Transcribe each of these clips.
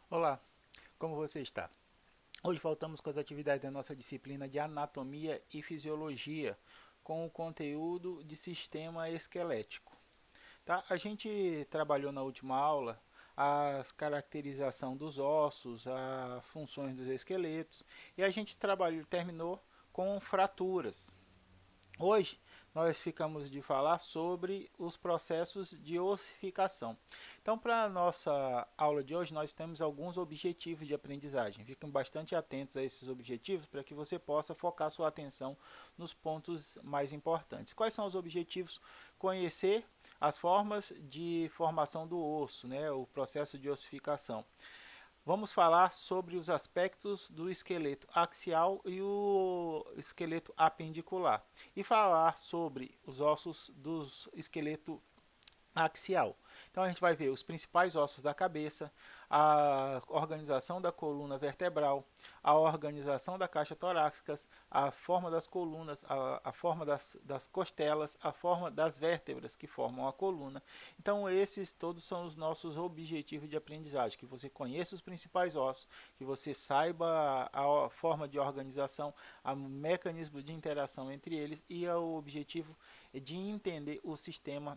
Olá, como você está? Hoje voltamos com as atividades da nossa disciplina de Anatomia e Fisiologia, com o conteúdo de sistema esquelético. Tá? A gente trabalhou na última aula a caracterização dos ossos, as funções dos esqueletos, e a gente terminou com fraturas. Hoje nós ficamos de falar sobre os processos de ossificação. Então, para a nossa aula de hoje, nós temos alguns objetivos de aprendizagem. Fiquem bastante atentos a esses objetivos para que você possa focar sua atenção nos pontos mais importantes. Quais são os objetivos? Conhecer as formas de formação do osso, né, o processo de ossificação. Vamos falar sobre os aspectos do esqueleto axial e o esqueleto apendicular. E falar sobre os ossos do esqueleto axial. Então a gente vai ver os principais ossos da cabeça, a organização da coluna vertebral, a organização da caixa torácica, a forma das colunas, a forma das costelas, a forma das vértebras que formam a coluna. Então esses todos são os nossos objetivos de aprendizagem, que você conheça os principais ossos, que você saiba a forma de organização, o mecanismo de interação entre eles e o objetivo de entender o sistema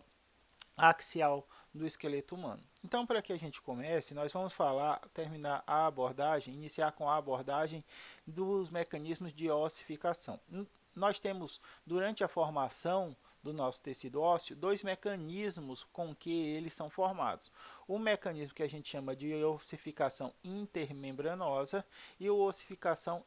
axial do esqueleto humano. Então, para que a gente comece, nós vamos terminar a abordagem, iniciar com a abordagem dos mecanismos de ossificação. Nós temos, durante a formação do nosso tecido ósseo, dois mecanismos com que eles são formados. O mecanismo que a gente chama de ossificação intermembranosa e a ossificação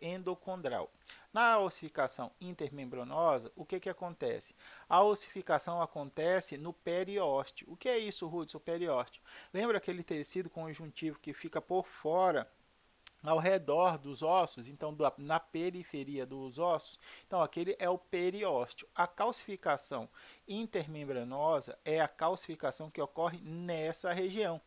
endocondral. Na ossificação intermembranosa, o que acontece? A ossificação acontece no periósteo. O que é isso, Hudson, o periósteo? Lembra aquele tecido conjuntivo que fica por fora, ao redor dos ossos, então na periferia dos ossos? Então aquele é o periósteo. A calcificação intermembranosa é a calcificação que ocorre nessa região,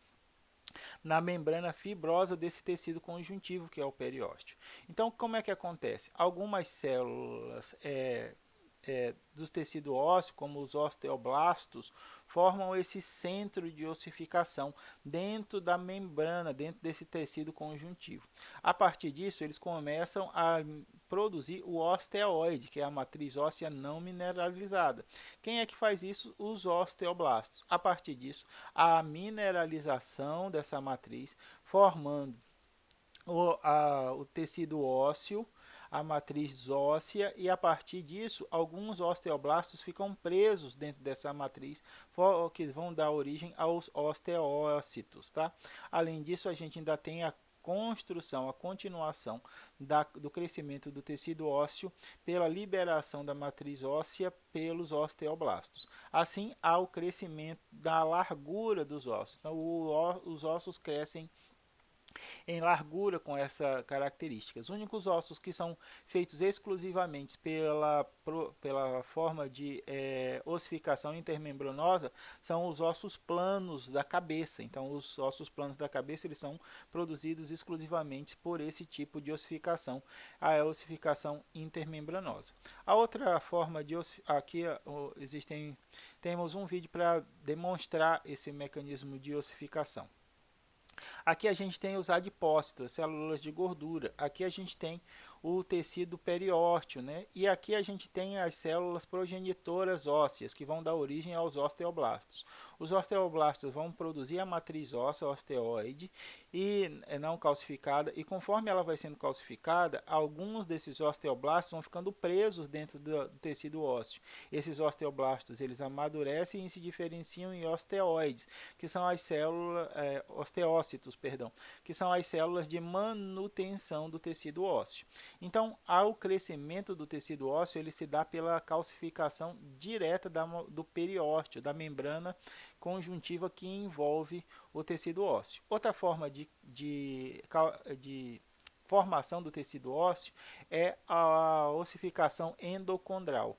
na membrana fibrosa desse tecido conjuntivo que é o periósteo. Então, como é que acontece? Algumas células do tecido ósseo, como os osteoblastos, formam esse centro de ossificação dentro da membrana, dentro desse tecido conjuntivo. A partir disso, eles começam a produzir o osteoide, que é a matriz óssea não mineralizada. Quem é que faz isso? Os osteoblastos. A partir disso, a mineralização dessa matriz, formando o tecido ósseo, a matriz óssea, e a partir disso alguns osteoblastos ficam presos dentro dessa matriz, que vão dar origem aos osteócitos. Tá? Além disso, a gente ainda tem a construção, a continuação do crescimento do tecido ósseo pela liberação da matriz óssea pelos osteoblastos. Assim, há o crescimento da largura dos ossos. Então, os ossos crescem em largura com essa característica. Os únicos ossos que são feitos exclusivamente pela forma de ossificação intermembranosa são os ossos planos da cabeça. Então, os ossos planos da cabeça eles são produzidos exclusivamente por esse tipo de ossificação, a ossificação intermembranosa. A outra forma de aqui temos um vídeo para demonstrar esse mecanismo de ossificação. Aqui a gente tem os adipócitos, células de gordura. Aqui a gente tem o tecido periósteo, né? E aqui a gente tem as células progenitoras ósseas, que vão dar origem aos osteoblastos. Os osteoblastos vão produzir a matriz óssea, osteoide, e não calcificada, e conforme ela vai sendo calcificada, alguns desses osteoblastos vão ficando presos dentro do tecido ósseo. Esses osteoblastos, eles amadurecem e se diferenciam em osteoides, que são as células, osteócitos, perdão, que são as células de manutenção do tecido ósseo. Então, ao crescimento do tecido ósseo, ele se dá pela calcificação direta do periósteo, da membrana conjuntiva que envolve o tecido ósseo. Outra forma de formação do tecido ósseo é a ossificação endocondral.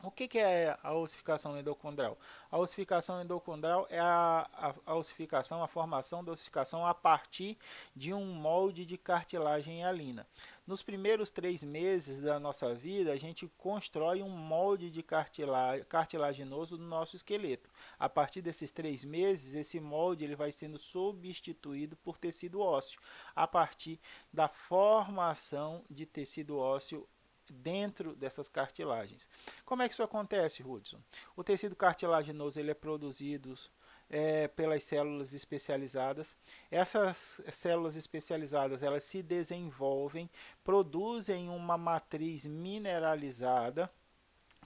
O que é a ossificação endocondral? A ossificação endocondral é a ossificação, a formação da ossificação a partir de um molde de cartilagem hialina. Nos primeiros 3 meses da nossa vida, a gente constrói um molde de cartilaginoso no nosso esqueleto. A partir desses 3 meses, esse molde ele vai sendo substituído por tecido ósseo, a partir da formação de tecido ósseo dentro dessas cartilagens. Como é que isso acontece, Hudson? O tecido cartilaginoso ele é produzido pelas células especializadas. Essas células especializadas elas se desenvolvem, produzem uma matriz mineralizada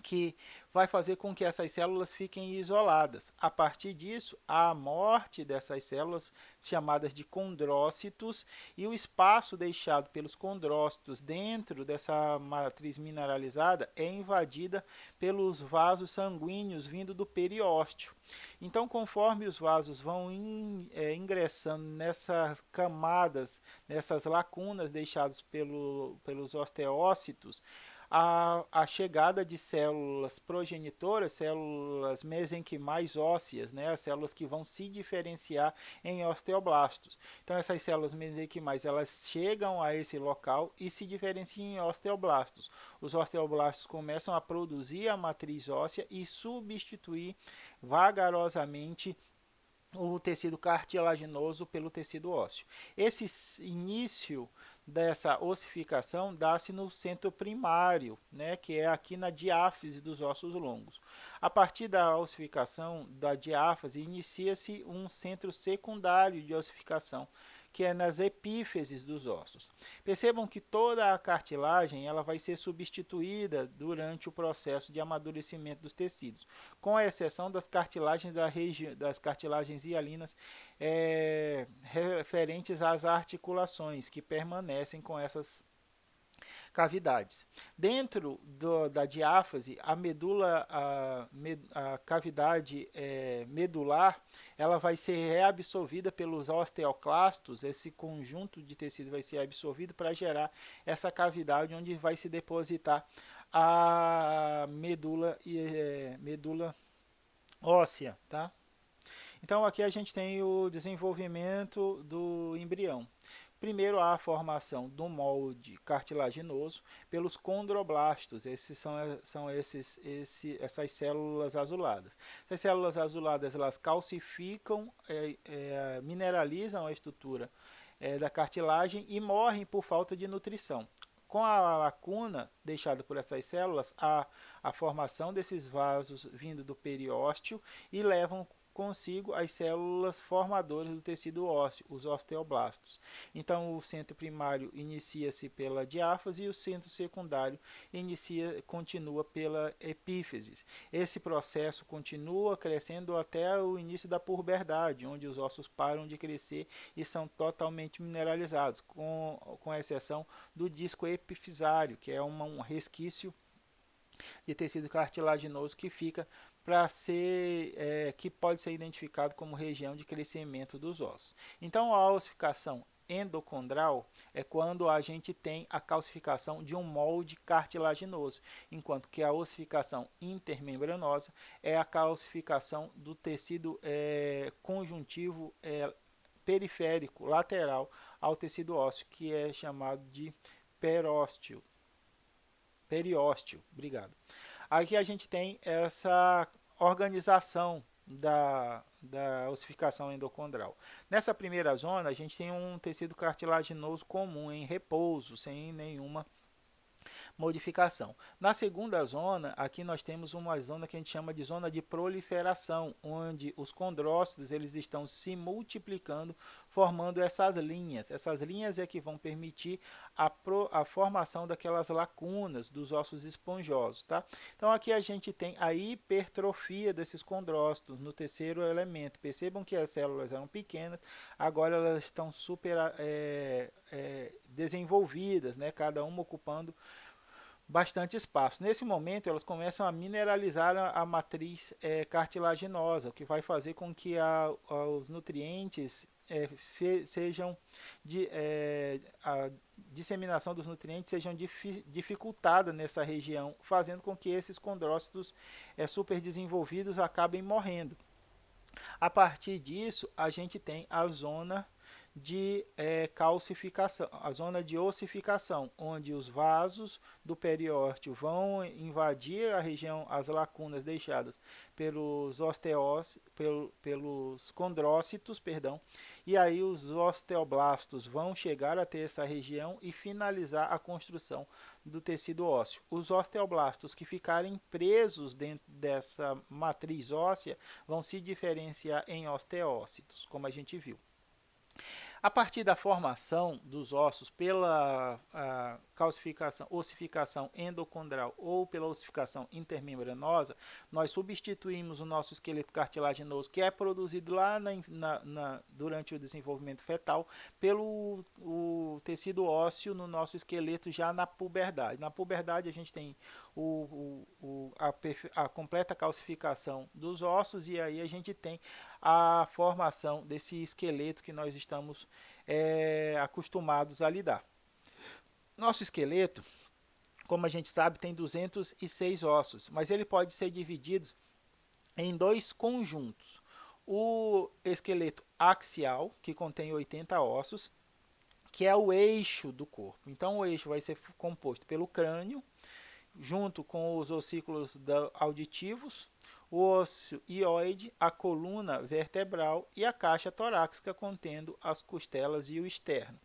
que vai fazer com que essas células fiquem isoladas. A partir disso, há a morte dessas células, chamadas de condrócitos, e o espaço deixado pelos condrócitos dentro dessa matriz mineralizada é invadida pelos vasos sanguíneos vindo do periósteo. Então, conforme os vasos vão ingressando nessas camadas, nessas lacunas deixadas pelos osteócitos, a chegada de células progenitoras, células mesenquimais ósseas, né, as células que vão se diferenciar em osteoblastos. Então essas células mesenquimais elas chegam a esse local e se diferenciam em osteoblastos. Os osteoblastos começam a produzir a matriz óssea e substituir vagarosamente o tecido cartilaginoso pelo tecido ósseo. Esse início dessa ossificação dá-se no centro primário, né, que é aqui na diáfise dos ossos longos. A partir da ossificação da diáfise, inicia-se um centro secundário de ossificação, que é nas epífises dos ossos. Percebam que toda a cartilagem ela vai ser substituída durante o processo de amadurecimento dos tecidos, com a exceção das cartilagens das cartilagens hialinas referentes às articulações, que permanecem com essas cavidades. Dentro da diáfase, a cavidade medular, ela vai ser reabsorvida pelos osteoclastos, esse conjunto de tecido vai ser absorvido para gerar essa cavidade onde vai se depositar a medula óssea, tá? Então aqui a gente tem o desenvolvimento do embrião. Primeiro, há a formação do molde cartilaginoso pelos condroblastos. Esses são essas células azuladas. Essas células azuladas elas calcificam, mineralizam a estrutura da cartilagem e morrem por falta de nutrição. Com a lacuna deixada por essas células, há a formação desses vasos vindo do periósteo e levam consigo as células formadoras do tecido ósseo, os osteoblastos. Então, o centro primário inicia-se pela diáfase e o centro secundário continua pela epífise. Esse processo continua crescendo até o início da puberdade, onde os ossos param de crescer e são totalmente mineralizados, com exceção do disco epifisário, que é um resquício de tecido cartilaginoso que fica para ser que pode ser identificado como região de crescimento dos ossos. Então a ossificação endocondral é quando a gente tem a calcificação de um molde cartilaginoso, enquanto que a ossificação intermembranosa é a calcificação do tecido conjuntivo periférico lateral ao tecido ósseo, que é chamado de periósteo. Obrigado. Aqui a gente tem essa organização da ossificação endocondral. Nessa primeira zona, a gente tem um tecido cartilaginoso comum em repouso, sem nenhuma modificação. Na segunda zona, aqui nós temos uma zona que a gente chama de zona de proliferação, onde os condrócitos eles estão se multiplicando, formando essas linhas. Essas linhas é que vão permitir a formação daquelas lacunas dos ossos esponjosos. Tá? Então aqui a gente tem a hipertrofia desses condrócitos no terceiro elemento. Percebam que as células eram pequenas, agora elas estão super desenvolvidas, né? Cada uma ocupando bastante espaço. Nesse momento, elas começam a mineralizar matriz cartilaginosa, o que vai fazer com que os nutrientes sejam a disseminação dos nutrientes sejam dificultada nessa região, fazendo com que esses condrócitos superdesenvolvidos acabem morrendo. A partir disso, a gente tem a zona de calcificação, a zona de ossificação, onde os vasos do periórteo vão invadir a região, as lacunas deixadas pelos pelos condrócitos, perdão, e aí os osteoblastos vão chegar até essa região e finalizar a construção do tecido ósseo. Os osteoblastos que ficarem presos dentro dessa matriz óssea vão se diferenciar em osteócitos, como a gente viu. A partir da formação dos ossos pela calcificação, ossificação endocondral ou pela ossificação intermembranosa, nós substituímos o nosso esqueleto cartilaginoso, que é produzido lá durante o desenvolvimento fetal, pelo tecido ósseo no nosso esqueleto já na puberdade. Na puberdade a gente tem a completa calcificação dos ossos e aí a gente tem a formação desse esqueleto que nós estamos acostumados a lidar. Nosso esqueleto, como a gente sabe, tem 206 ossos, mas ele pode ser dividido em dois conjuntos. O esqueleto axial, que contém 80 ossos, que é o eixo do corpo. Então o eixo vai ser composto pelo crânio, junto com os ossículos auditivos, o osso hioide, a coluna vertebral e a caixa torácica contendo as costelas e o externo.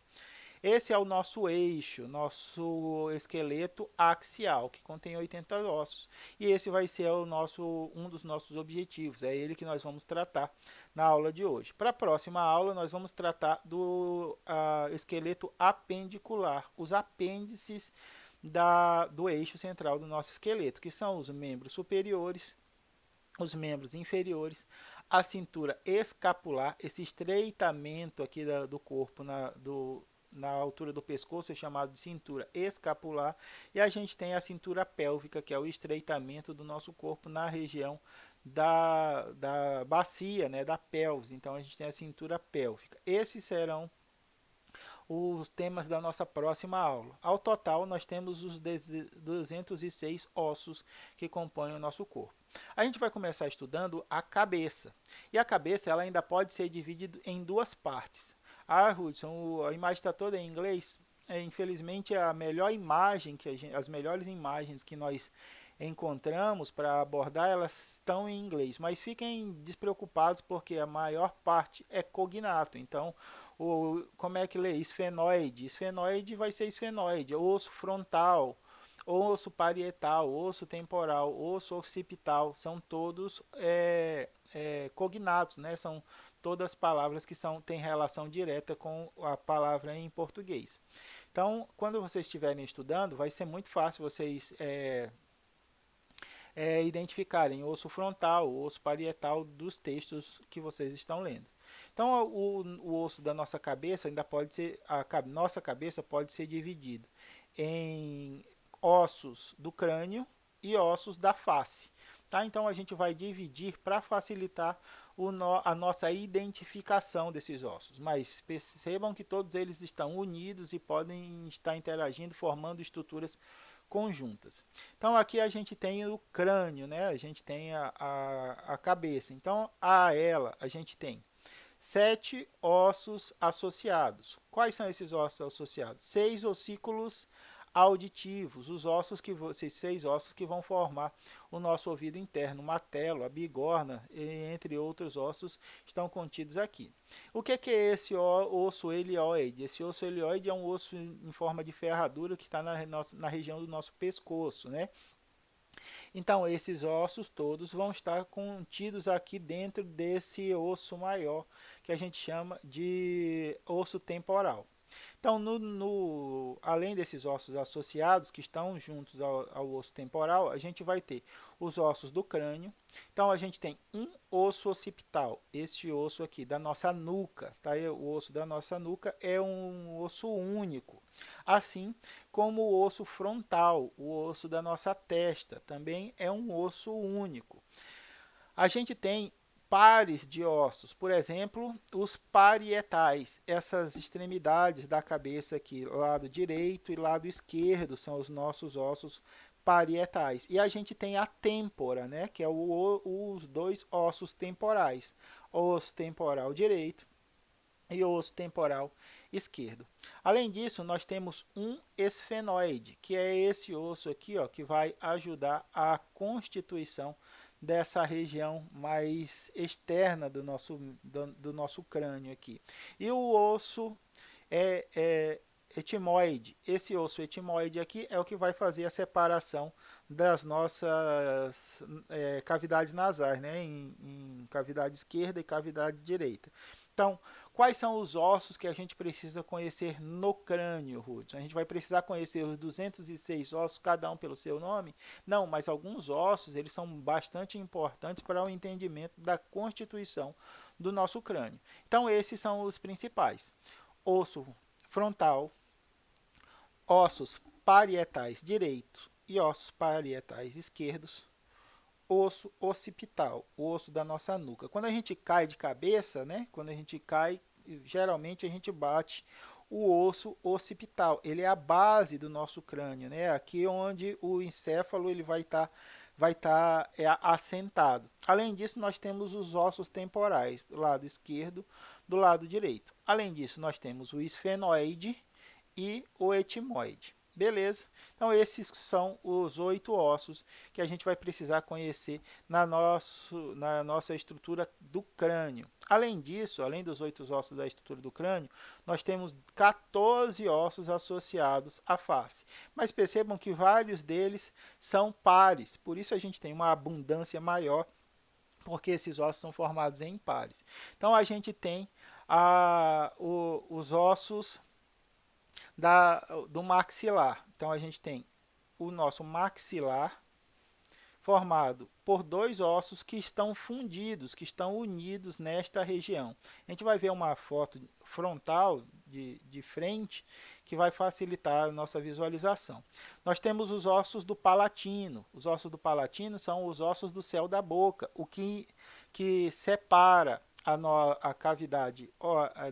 Esse é o nosso eixo, nosso esqueleto axial, que contém 80 ossos. E esse vai ser um dos nossos objetivos, é ele que nós vamos tratar na aula de hoje. Para a próxima aula, nós vamos tratar do esqueleto apendicular, os apêndices do eixo central do nosso esqueleto, que são os membros superiores, os membros inferiores, a cintura escapular, esse estreitamento aqui do corpo na altura do pescoço é chamado de cintura escapular, e a gente tem a cintura pélvica, que é o estreitamento do nosso corpo na região da bacia, né, da pelvis. Então a gente tem a cintura pélvica. Esses serão os temas da nossa próxima aula. Ao total, nós temos os 206 ossos que compõem o nosso corpo. A gente vai começar estudando a cabeça. E a cabeça ela ainda pode ser dividida em duas partes. Hudson, a imagem está toda em inglês. Infelizmente, a melhor imagem as melhores imagens que nós encontramos para abordar, elas estão em inglês. Mas fiquem despreocupados porque a maior parte é cognato. Então, como é que lê? Esfenoide. Esfenoide vai ser esfenoide. Osso frontal, osso parietal, osso temporal, osso occipital. São todos cognatos, né? São todas palavras que têm relação direta com a palavra em português. Então, quando vocês estiverem estudando, vai ser muito fácil vocês identificarem o osso frontal, o osso parietal dos textos que vocês estão lendo. Então, o osso da nossa cabeça ainda pode ser, nossa cabeça pode ser dividido em ossos do crânio e ossos da face. Tá? Então, a gente vai dividir para facilitar a nossa identificação desses ossos. Mas percebam que todos eles estão unidos e podem estar interagindo, formando estruturas conjuntas. Então, aqui a gente tem o crânio, né? A gente tem a cabeça. Então, a gente tem 7 ossos associados. Quais são esses ossos associados? 6 ossículos auditivos, esses 6 ossos que vão formar o nosso ouvido interno, o matelo, a bigorna, entre outros ossos, estão contidos aqui. O que é esse osso helioide? Esse osso helioide é um osso em forma de ferradura que está na região do nosso pescoço, né? Então, esses ossos todos vão estar contidos aqui dentro desse osso maior, que a gente chama de osso temporal. Então, além desses ossos associados, que estão juntos ao osso temporal, a gente vai ter os ossos do crânio. Então, a gente tem um osso occipital, esse osso aqui da nossa nuca. Tá? O osso da nossa nuca é um osso único. Assim como o osso frontal, o osso da nossa testa, também é um osso único. A gente tem pares de ossos, por exemplo, os parietais, essas extremidades da cabeça aqui, lado direito e lado esquerdo, são os nossos ossos parietais. E a gente tem a têmpora, né, que é os dois ossos temporais, osso temporal direito e osso temporal esquerdo. Além disso, nós temos um esfenoide, que é esse osso aqui, ó, que vai ajudar a constituição dessa região mais externa do nosso crânio aqui. E o osso etimoide. Esse osso etimoide aqui é o que vai fazer a separação das nossas cavidades nasais, né? Em cavidade esquerda e cavidade direita. Então, quais são os ossos que a gente precisa conhecer no crânio, Hudson? A gente vai precisar conhecer os 206 ossos, cada um pelo seu nome? Não, mas alguns ossos, eles são bastante importantes para o entendimento da constituição do nosso crânio. Então, esses são os principais. Osso frontal, ossos parietais direito e ossos parietais esquerdos, osso occipital, o osso da nossa nuca. Quando a gente cai de cabeça, né? Quando a gente cai, geralmente a gente bate o osso occipital. Ele é a base do nosso crânio, né? Aqui onde o encéfalo ele vai estar assentado. Além disso, nós temos os ossos temporais, do lado esquerdo, do lado direito. Além disso, nós temos o esfenoide e o etimoide. Beleza? Então, esses são os 8 ossos que a gente vai precisar conhecer na nossa estrutura do crânio. Além disso, além dos 8 ossos da estrutura do crânio, nós temos 14 ossos associados à face. Mas percebam que vários deles são pares, por isso a gente tem uma abundância maior, porque esses ossos são formados em pares. Então, a gente tem os ossos do maxilar. Então, a gente tem o nosso maxilar formado por dois ossos que estão fundidos, que estão unidos nesta região. A gente vai ver uma foto frontal de frente que vai facilitar a nossa visualização. Nós temos os ossos do palatino. Os ossos do palatino são os ossos do céu da boca, o que separa a cavidade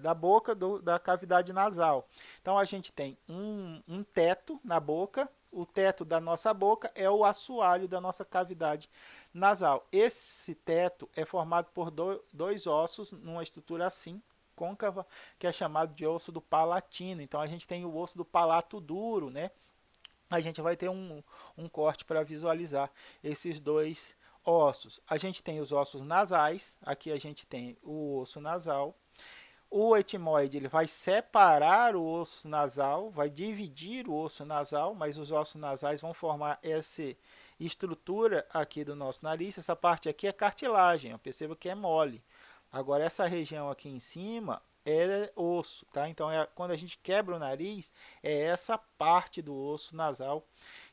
da boca da cavidade nasal. Então, a gente tem um teto na boca. O teto da nossa boca é o assoalho da nossa cavidade nasal. Esse teto é formado por dois ossos, numa estrutura assim, côncava, que é chamado de osso do palatino. Então, a gente tem o osso do palato duro, né? A gente vai ter um corte para visualizar esses dois ossos. A gente tem os ossos nasais, aqui a gente tem o osso nasal. O etimoide ele vai separar o osso nasal, vai dividir o osso nasal, mas os ossos nasais vão formar essa estrutura aqui do nosso nariz. Essa parte aqui é cartilagem, perceba que é mole. Agora, essa região aqui em cima é osso, tá? Então, quando a gente quebra o nariz, é essa parte do osso nasal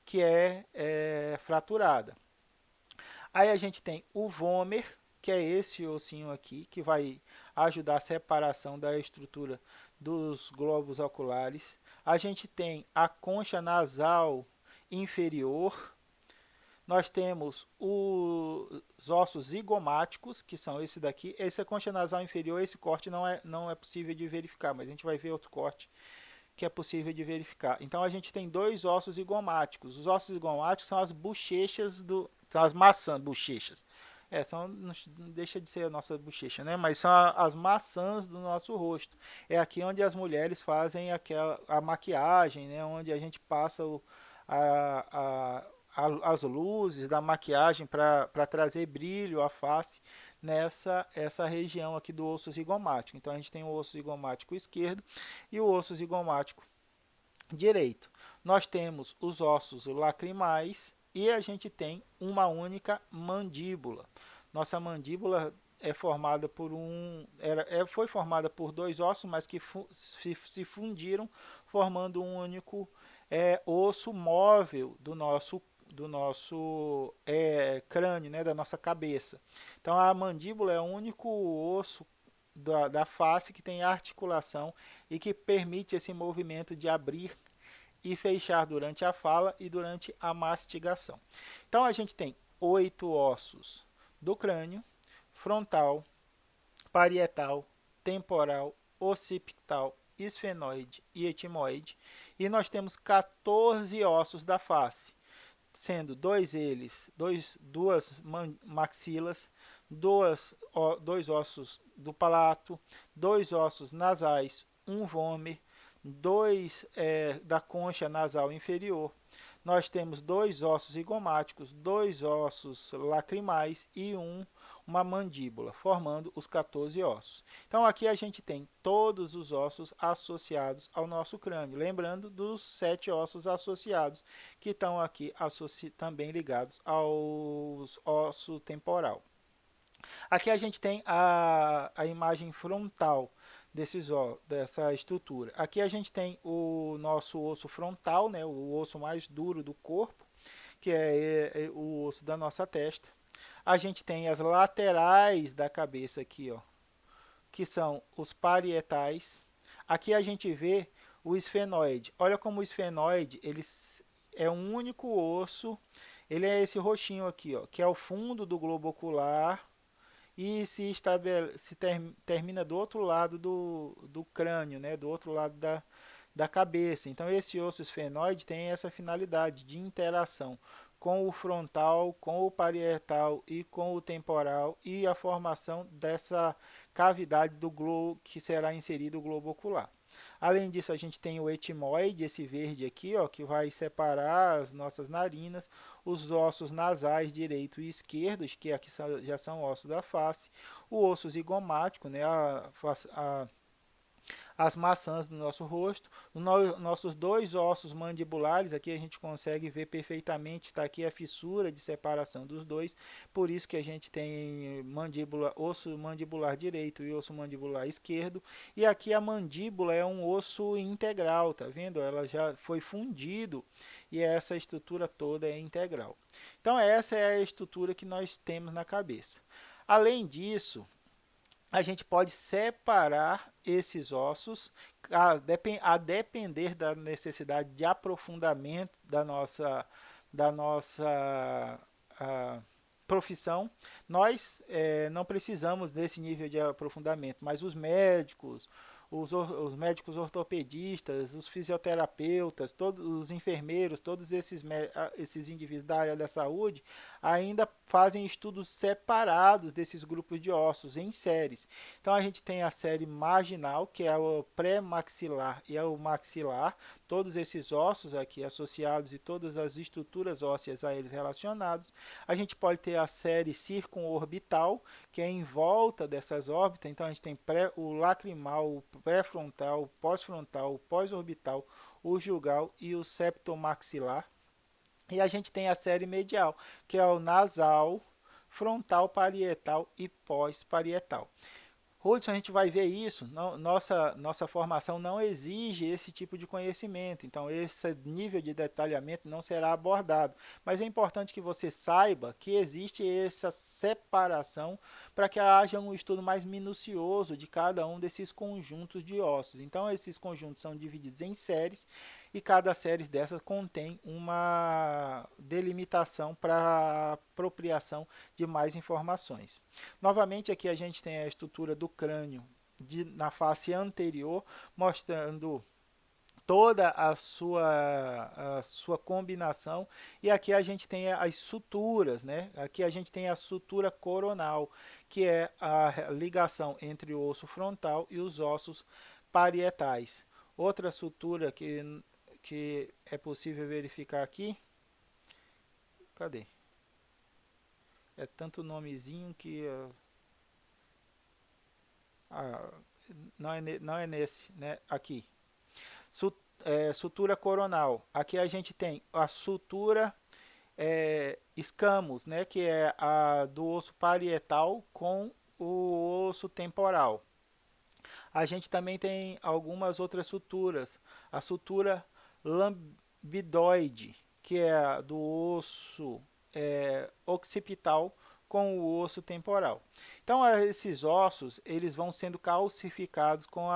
que é fraturada. Aí a gente tem o vômer, que é esse ossinho aqui, que vai ajudar a separação da estrutura dos globos oculares. A gente tem a concha nasal inferior. Nós temos os ossos zigomáticos, que são esse daqui. Essa concha nasal inferior, esse corte não é possível de verificar, mas a gente vai ver outro corte que é possível de verificar. Então, a gente tem dois ossos zigomáticos. Os ossos zigomáticos são as bochechas são as maçãs, bochechas. Não deixa de ser a nossa bochecha, né? Mas são as maçãs do nosso rosto. É aqui onde as mulheres fazem a maquiagem, né? Onde a gente passa as luzes da maquiagem para trazer brilho à face essa região aqui do osso zigomático. Então, a gente tem o osso zigomático esquerdo e o osso zigomático direito. Nós temos os ossos lacrimais e a gente tem uma única mandíbula. Nossa mandíbula foi formada por dois ossos, mas que se fundiram, formando um único osso móvel do nosso crânio, né, da nossa cabeça. Então, a mandíbula é o único osso da face que tem articulação e que permite esse movimento de abrir e fechar durante a fala e durante a mastigação. Então, a gente tem 8 ossos do crânio, frontal, parietal, temporal, occipital, esfenoide e etimoide. E nós temos 14 ossos da face, sendo duas maxilas, dois ossos do palato, dois ossos nasais, um vômer, dois da concha nasal inferior. Nós temos dois ossos zigomáticos, dois ossos lacrimais e uma mandíbula, formando os 14 ossos. Então aqui a gente tem todos os ossos associados ao nosso crânio, lembrando dos 7 ossos associados, que estão aqui também ligados aos ossos temporal. Aqui a gente tem a imagem frontal dessa estrutura. Aqui a gente tem o nosso osso frontal, né, o osso mais duro do corpo, que é o osso da nossa testa. A gente tem as laterais da cabeça aqui, ó, que são os parietais. Aqui a gente vê o esfenoide. Olha como o esfenoide ele é um único osso. Ele é esse roxinho aqui, ó, que é o fundo do globo ocular e termina do outro lado do crânio, né? Do outro lado da cabeça. Então, esse osso esfenoide tem essa finalidade de interação com o frontal, com o parietal e com o temporal e a formação dessa cavidade do globo que será inserido o globo ocular. Além disso, a gente tem o etimoide, esse verde aqui, ó, que vai separar as nossas narinas, os ossos nasais direito e esquerdo, que aqui já são ossos da face, o osso zigomático, né, as maçãs do nosso rosto, nossos dois ossos mandibulares, aqui a gente consegue ver perfeitamente, está aqui a fissura de separação dos dois, por isso que a gente tem osso mandibular direito e osso mandibular esquerdo, e aqui a mandíbula é um osso integral, tá vendo? Ela já foi fundido e essa estrutura toda é integral. Então essa é a estrutura que nós temos na cabeça. Além disso, a gente pode separar esses ossos a depender da necessidade de aprofundamento da nossa profissão. Nós não precisamos desse nível de aprofundamento, mas os médicos, os médicos ortopedistas, os fisioterapeutas, todos os enfermeiros, todos esses indivíduos da área da saúde ainda fazem estudos separados desses grupos de ossos em séries. Então a gente tem a série marginal, que é o pré-maxilar e é o maxilar, todos esses ossos aqui associados e todas as estruturas ósseas a eles relacionados. A gente pode ter a série circunorbital, que é em volta dessas órbitas. Então a gente tem o lacrimal, o pré-frontal, o pós-frontal, o pós-orbital, o jugal e o septomaxilar. E a gente tem a série medial, que é o nasal, frontal, parietal e pós-parietal. Hudson, a gente vai ver isso, nossa formação não exige esse tipo de conhecimento, então esse nível de detalhamento não será abordado, mas é importante que você saiba que existe essa separação para que haja um estudo mais minucioso de cada um desses conjuntos de ossos. Então esses conjuntos são divididos em séries e cada série dessas contém uma delimitação para apropriação de mais informações. Novamente aqui a gente tem a estrutura do crânio na face anterior, mostrando toda a sua combinação, e aqui a gente tem as suturas, né? Aqui a gente tem a sutura coronal, que é a ligação entre o osso frontal e os ossos parietais. Outra sutura que é possível verificar aqui, cadê? É tanto nomezinho que ah, não é nesse, né? Aqui. Sutura coronal. Aqui a gente tem a sutura escamos, né? Que é a do osso parietal com o osso temporal. A gente também tem algumas outras suturas. A sutura lambidoide, que é a do osso occipital com o osso temporal. Então, esses ossos eles vão sendo calcificados com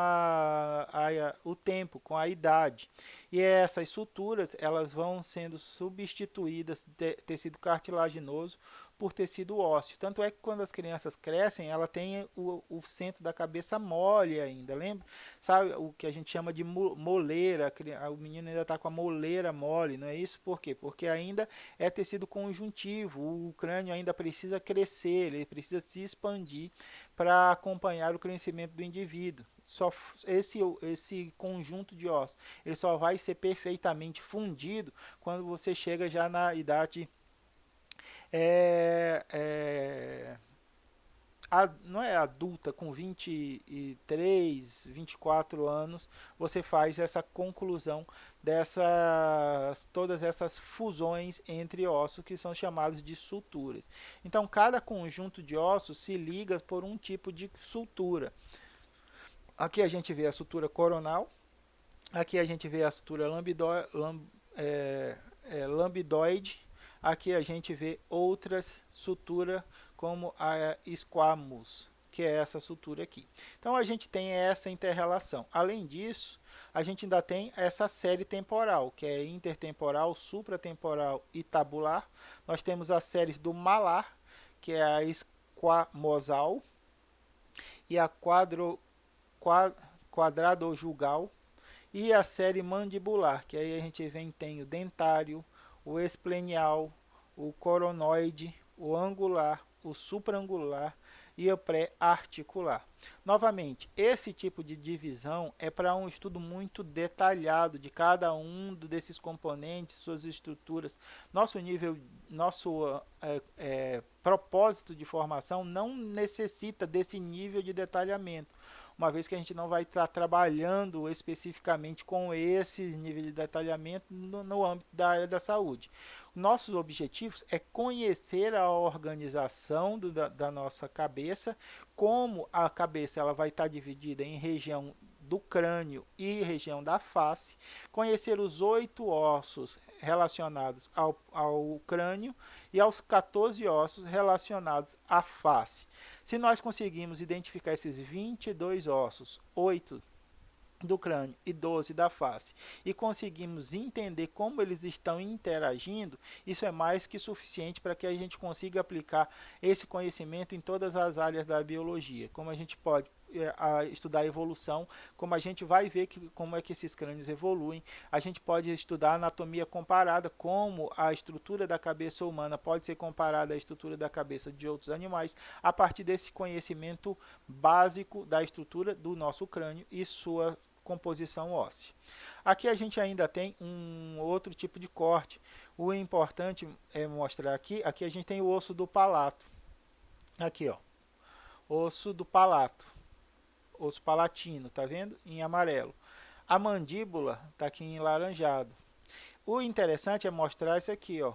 o tempo, com a idade. E essas suturas elas vão sendo substituídas de tecido cartilaginoso por tecido ósseo. Tanto é que quando as crianças crescem, ela tem o centro da cabeça mole ainda, lembra? Sabe o que a gente chama de moleira, o menino ainda está com a moleira mole, não é isso? Por quê? Porque ainda é tecido conjuntivo, o crânio ainda precisa crescer, ele precisa se expandir para acompanhar o crescimento do indivíduo. Só esse conjunto de ossos, ele só vai ser perfeitamente fundido quando você chega já na idade é, é, não é adulta, com 23, 24 anos, você faz essa conclusão todas essas fusões entre ossos que são chamados de suturas. Então, cada conjunto de ossos se liga por um tipo de sutura. Aqui a gente vê a sutura coronal, aqui a gente vê a sutura lambidoide, aqui a gente vê outras suturas como a squamous, que é essa sutura aqui. Então a gente tem essa interrelação. Além disso, a gente ainda tem essa série temporal, que é intertemporal, supratemporal e tabular. Nós temos as séries do malar, que é a esquamosal, e a quadradojugal, e a série mandibular, que aí a gente tem o dentário, o esplenial, o coronoide, o angular, o supraangular e o pré-articular. Novamente, esse tipo de divisão é para um estudo muito detalhado de cada um desses componentes, suas estruturas. Nosso propósito de formação não necessita desse nível de detalhamento, uma vez que a gente não vai estar trabalhando especificamente com esse nível de detalhamento no âmbito da área da saúde. Nossos objetivos é conhecer a organização da nossa cabeça, como a cabeça ela vai estar dividida em região do crânio e região da face, conhecer os 8 ossos relacionados ao crânio e aos 14 ossos relacionados à face. Se nós conseguirmos identificar esses 22 ossos, 8 do crânio e 12 da face, e conseguimos entender como eles estão interagindo, isso é mais que suficiente para que a gente consiga aplicar esse conhecimento em todas as áreas da biologia. Como a gente pode estudar a evolução, como a gente vai ver como é que esses crânios evoluem, a gente pode estudar a anatomia comparada, como a estrutura da cabeça humana pode ser comparada à estrutura da cabeça de outros animais, a partir desse conhecimento básico da estrutura do nosso crânio e sua composição óssea. Aqui a gente ainda tem um outro tipo de corte. O importante é mostrar aqui a gente tem o osso do palato. Aqui, ó, osso do palato, osso palatino, tá vendo? Em amarelo. A mandíbula tá aqui em laranjado. O interessante é mostrar isso aqui, ó,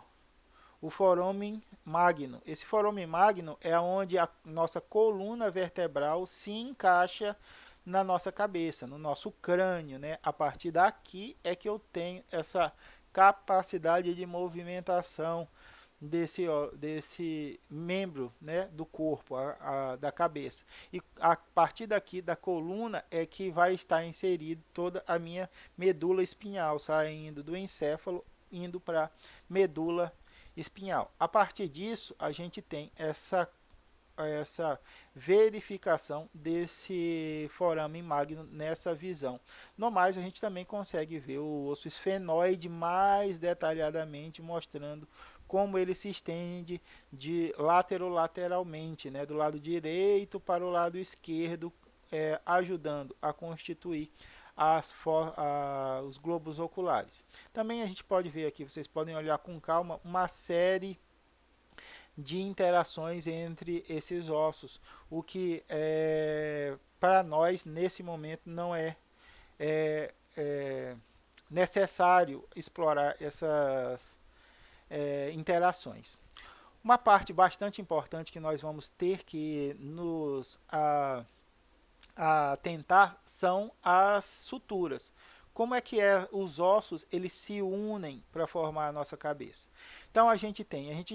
o foramen magno. Esse foramen magno é onde a nossa coluna vertebral se encaixa na nossa cabeça, no nosso crânio, né? A partir daqui é que eu tenho essa capacidade de movimentação desse membro, né, do corpo, da cabeça. E a partir daqui da coluna é que vai estar inserido toda a minha medula espinhal, saindo do encéfalo, indo para medula espinhal. A partir disso, a gente tem essa verificação desse foramen magno nessa visão. No mais, a gente também consegue ver o osso esfenoide mais detalhadamente, mostrando como ele se estende de lateralmente, né, do lado direito para o lado esquerdo, ajudando a constituir os globos oculares. Também a gente pode ver aqui, vocês podem olhar com calma, uma série de interações entre esses ossos, o que para nós nesse momento não é necessário explorar essas interações. Uma parte bastante importante que nós vamos ter que nos atentar são as suturas. Como é que os ossos eles se unem para formar a nossa cabeça? Então a gente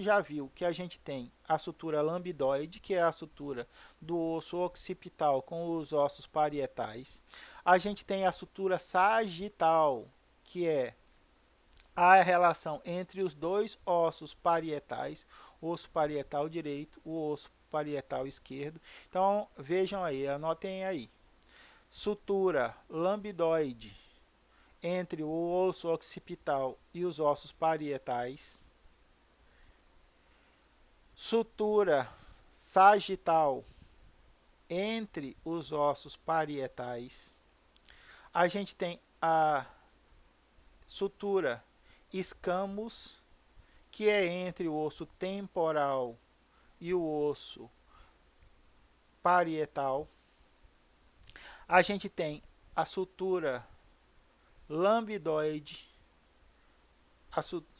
já viu que a gente tem a sutura lambidoide, que é a sutura do osso occipital com os ossos parietais. A gente tem a sutura sagital, que é a relação entre os dois ossos parietais, osso parietal direito, o osso parietal esquerdo. Então vejam aí, anotem aí. Sutura lambidoide entre o osso occipital e os ossos parietais. Sutura sagital entre os ossos parietais. A gente tem a sutura escamus, que é entre o osso temporal e o osso parietal. A gente tem a sutura lambidoide,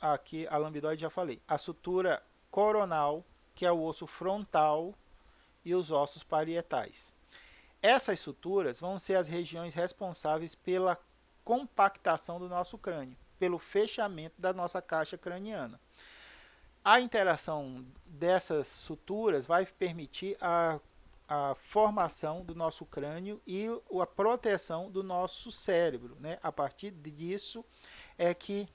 aqui a lambidoide já falei, a sutura coronal, que é o osso frontal e os ossos parietais. Essas suturas vão ser as regiões responsáveis pela compactação do nosso crânio, pelo fechamento da nossa caixa craniana. A interação dessas suturas vai permitir a formação do nosso crânio e a proteção do nosso cérebro, né? A partir disso é que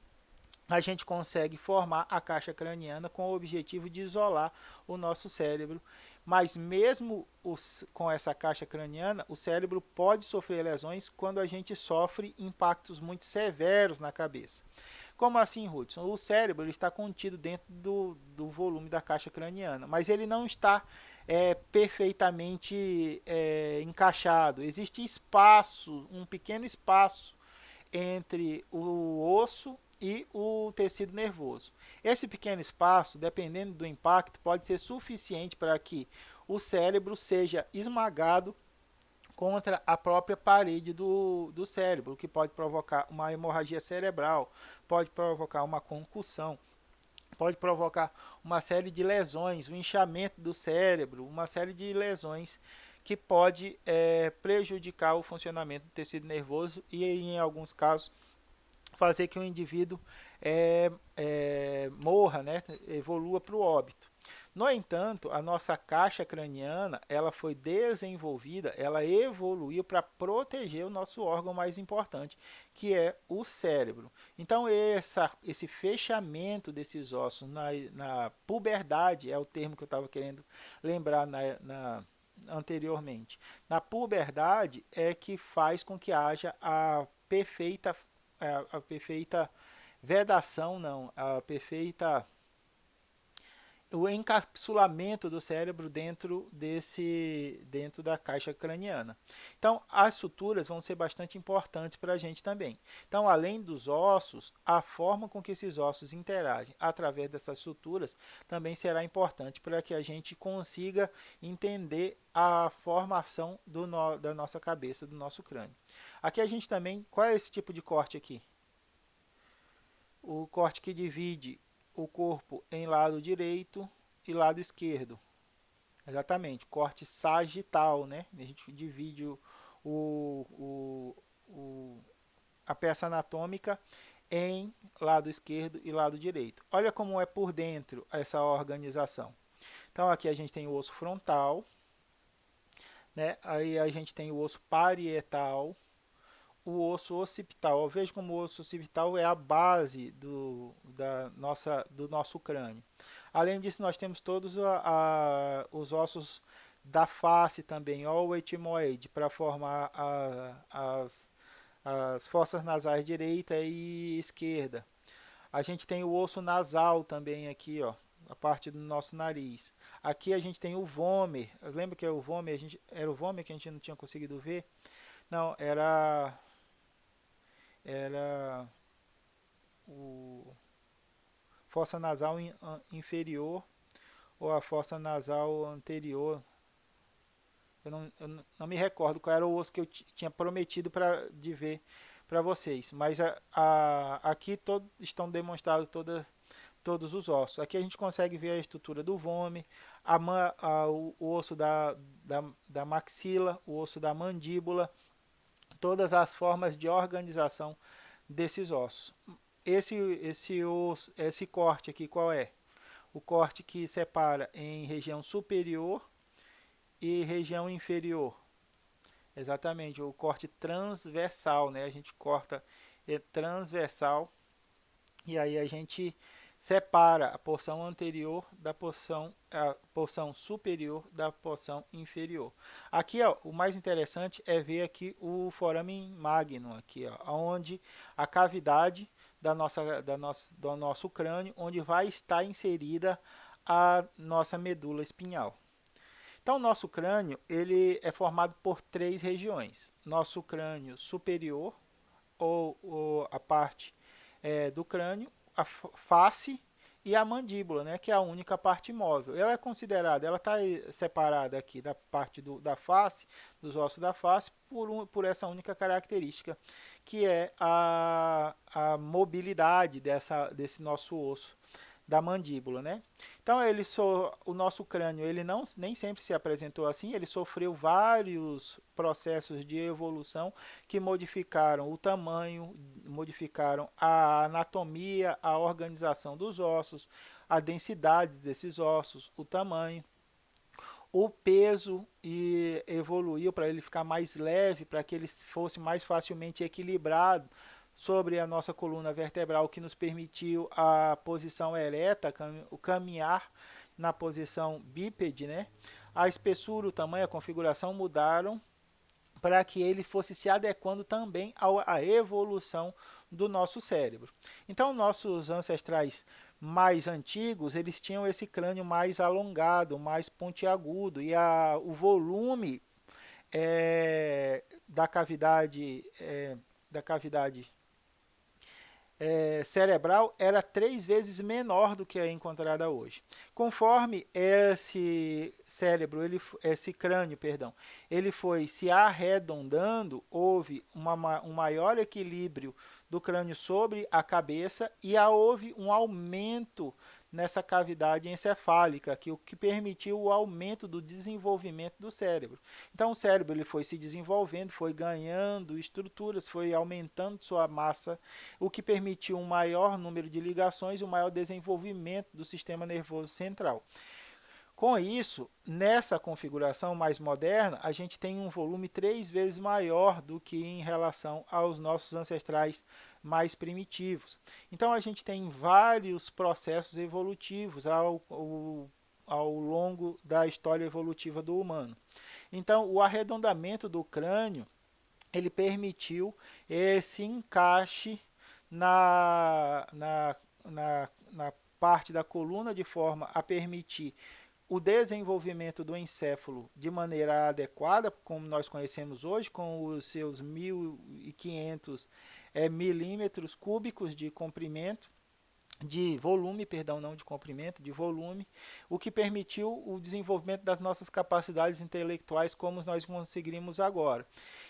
a gente consegue formar a caixa craniana com o objetivo de isolar o nosso cérebro. Mas mesmo com essa caixa craniana, o cérebro pode sofrer lesões quando a gente sofre impactos muito severos na cabeça. Como assim, Hudson? O cérebro está contido dentro do volume da caixa craniana, mas ele não está perfeitamente encaixado. Existe espaço, um pequeno espaço entre o osso e o tecido nervoso. Esse pequeno espaço, dependendo do impacto, pode ser suficiente para que o cérebro seja esmagado contra a própria parede do cérebro, o que pode provocar uma hemorragia cerebral, pode provocar uma concussão, pode provocar uma série de lesões, um inchamento do cérebro, uma série de lesões que pode prejudicar o funcionamento do tecido nervoso e, em alguns casos, fazer que o indivíduo morra, né, evolua para o óbito. No entanto, a nossa caixa craniana, ela foi desenvolvida, ela evoluiu para proteger o nosso órgão mais importante, que é o cérebro. Então, esse fechamento desses ossos na puberdade, é o termo que eu estava querendo lembrar anteriormente. Na puberdade é que faz com que haja a perfeita vedação, não, a perfeita o encapsulamento do cérebro dentro da caixa craniana. Então, as suturas vão ser bastante importantes para a gente também. Então, além dos ossos, a forma com que esses ossos interagem através dessas suturas também será importante para que a gente consiga entender a formação da nossa cabeça, do nosso crânio. Aqui a gente também, qual é esse tipo de corte aqui? O corte que divide o corpo em lado direito e lado esquerdo. Exatamente, corte sagital, né? A gente divide a peça anatômica em lado esquerdo e lado direito. Olha como é por dentro essa organização. Então aqui a gente tem o osso frontal, né? Aí a gente tem o osso parietal, o osso occipital. Eu vejo como o osso occipital é a base do nosso crânio. Além disso, nós temos todos os ossos da face também, ó, o etimoide, para formar as fossas nasais direita e esquerda. A gente tem o osso nasal também aqui, ó, a parte do nosso nariz. Aqui a gente tem o vômer. Lembra que é o vômer? Era o vômer que a gente não tinha conseguido ver? Não, era o fossa nasal inferior ou a fossa nasal anterior. Eu não me recordo qual era o osso que eu tinha prometido de ver para vocês, mas aqui estão demonstrados todos os ossos. Aqui a gente consegue ver a estrutura do vômer, o osso da maxila, o osso da mandíbula, todas as formas de organização desses ossos. Esse corte aqui qual é? O corte que separa em região superior e região inferior. Exatamente, o corte transversal, né? A gente corta transversal e aí a gente separa a porção anterior da a porção superior da porção inferior. Aqui, ó, o mais interessante é ver aqui o foramen magnum, aqui, ó, onde a cavidade do nosso crânio, onde vai estar inserida a nossa medula espinhal. Então, o nosso crânio ele é formado por três regiões. Nosso crânio superior, ou a parte do crânio, a face e a mandíbula, né, que é a única parte móvel. Ela é considerada, ela está separada aqui da parte da face, dos ossos da face, por essa única característica, que é a mobilidade desse nosso osso da mandíbula, né? Então o nosso crânio ele não nem sempre se apresentou assim, ele sofreu vários processos de evolução que modificaram o tamanho, modificaram a anatomia, a organização dos ossos, a densidade desses ossos, o tamanho, o peso e evoluiu para ele ficar mais leve, para que ele fosse mais facilmente equilibrado sobre a nossa coluna vertebral, que nos permitiu a posição ereta, o caminhar na posição bípede, né? A espessura, o tamanho, a configuração mudaram para que ele fosse se adequando também à evolução do nosso cérebro. Então, nossos ancestrais mais antigos, eles tinham esse crânio mais alongado, mais pontiagudo, e o volume da cavidade cerebral era 3 vezes menor do que é encontrada hoje. Conforme esse crânio, perdão, ele foi se arredondando, houve um maior equilíbrio do crânio sobre a cabeça e houve um aumento nessa cavidade encefálica, o que permitiu o aumento do desenvolvimento do cérebro. Então o cérebro ele foi se desenvolvendo, foi ganhando estruturas, foi aumentando sua massa, o que permitiu um maior número de ligações e um maior desenvolvimento do sistema nervoso central. Com isso, nessa configuração mais moderna, a gente tem um volume 3 vezes maior do que em relação aos nossos ancestrais mais primitivos. Então, a gente tem vários processos evolutivos ao longo da história evolutiva do humano. Então, o arredondamento do crânio ele permitiu esse encaixe na parte da coluna de forma a permitir o desenvolvimento do encéfalo de maneira adequada, como nós conhecemos hoje, com os seus 1.500 milímetros cúbicos de comprimento, de volume, perdão, não de comprimento, de volume, o que permitiu o desenvolvimento das nossas capacidades intelectuais como nós conseguimos agora.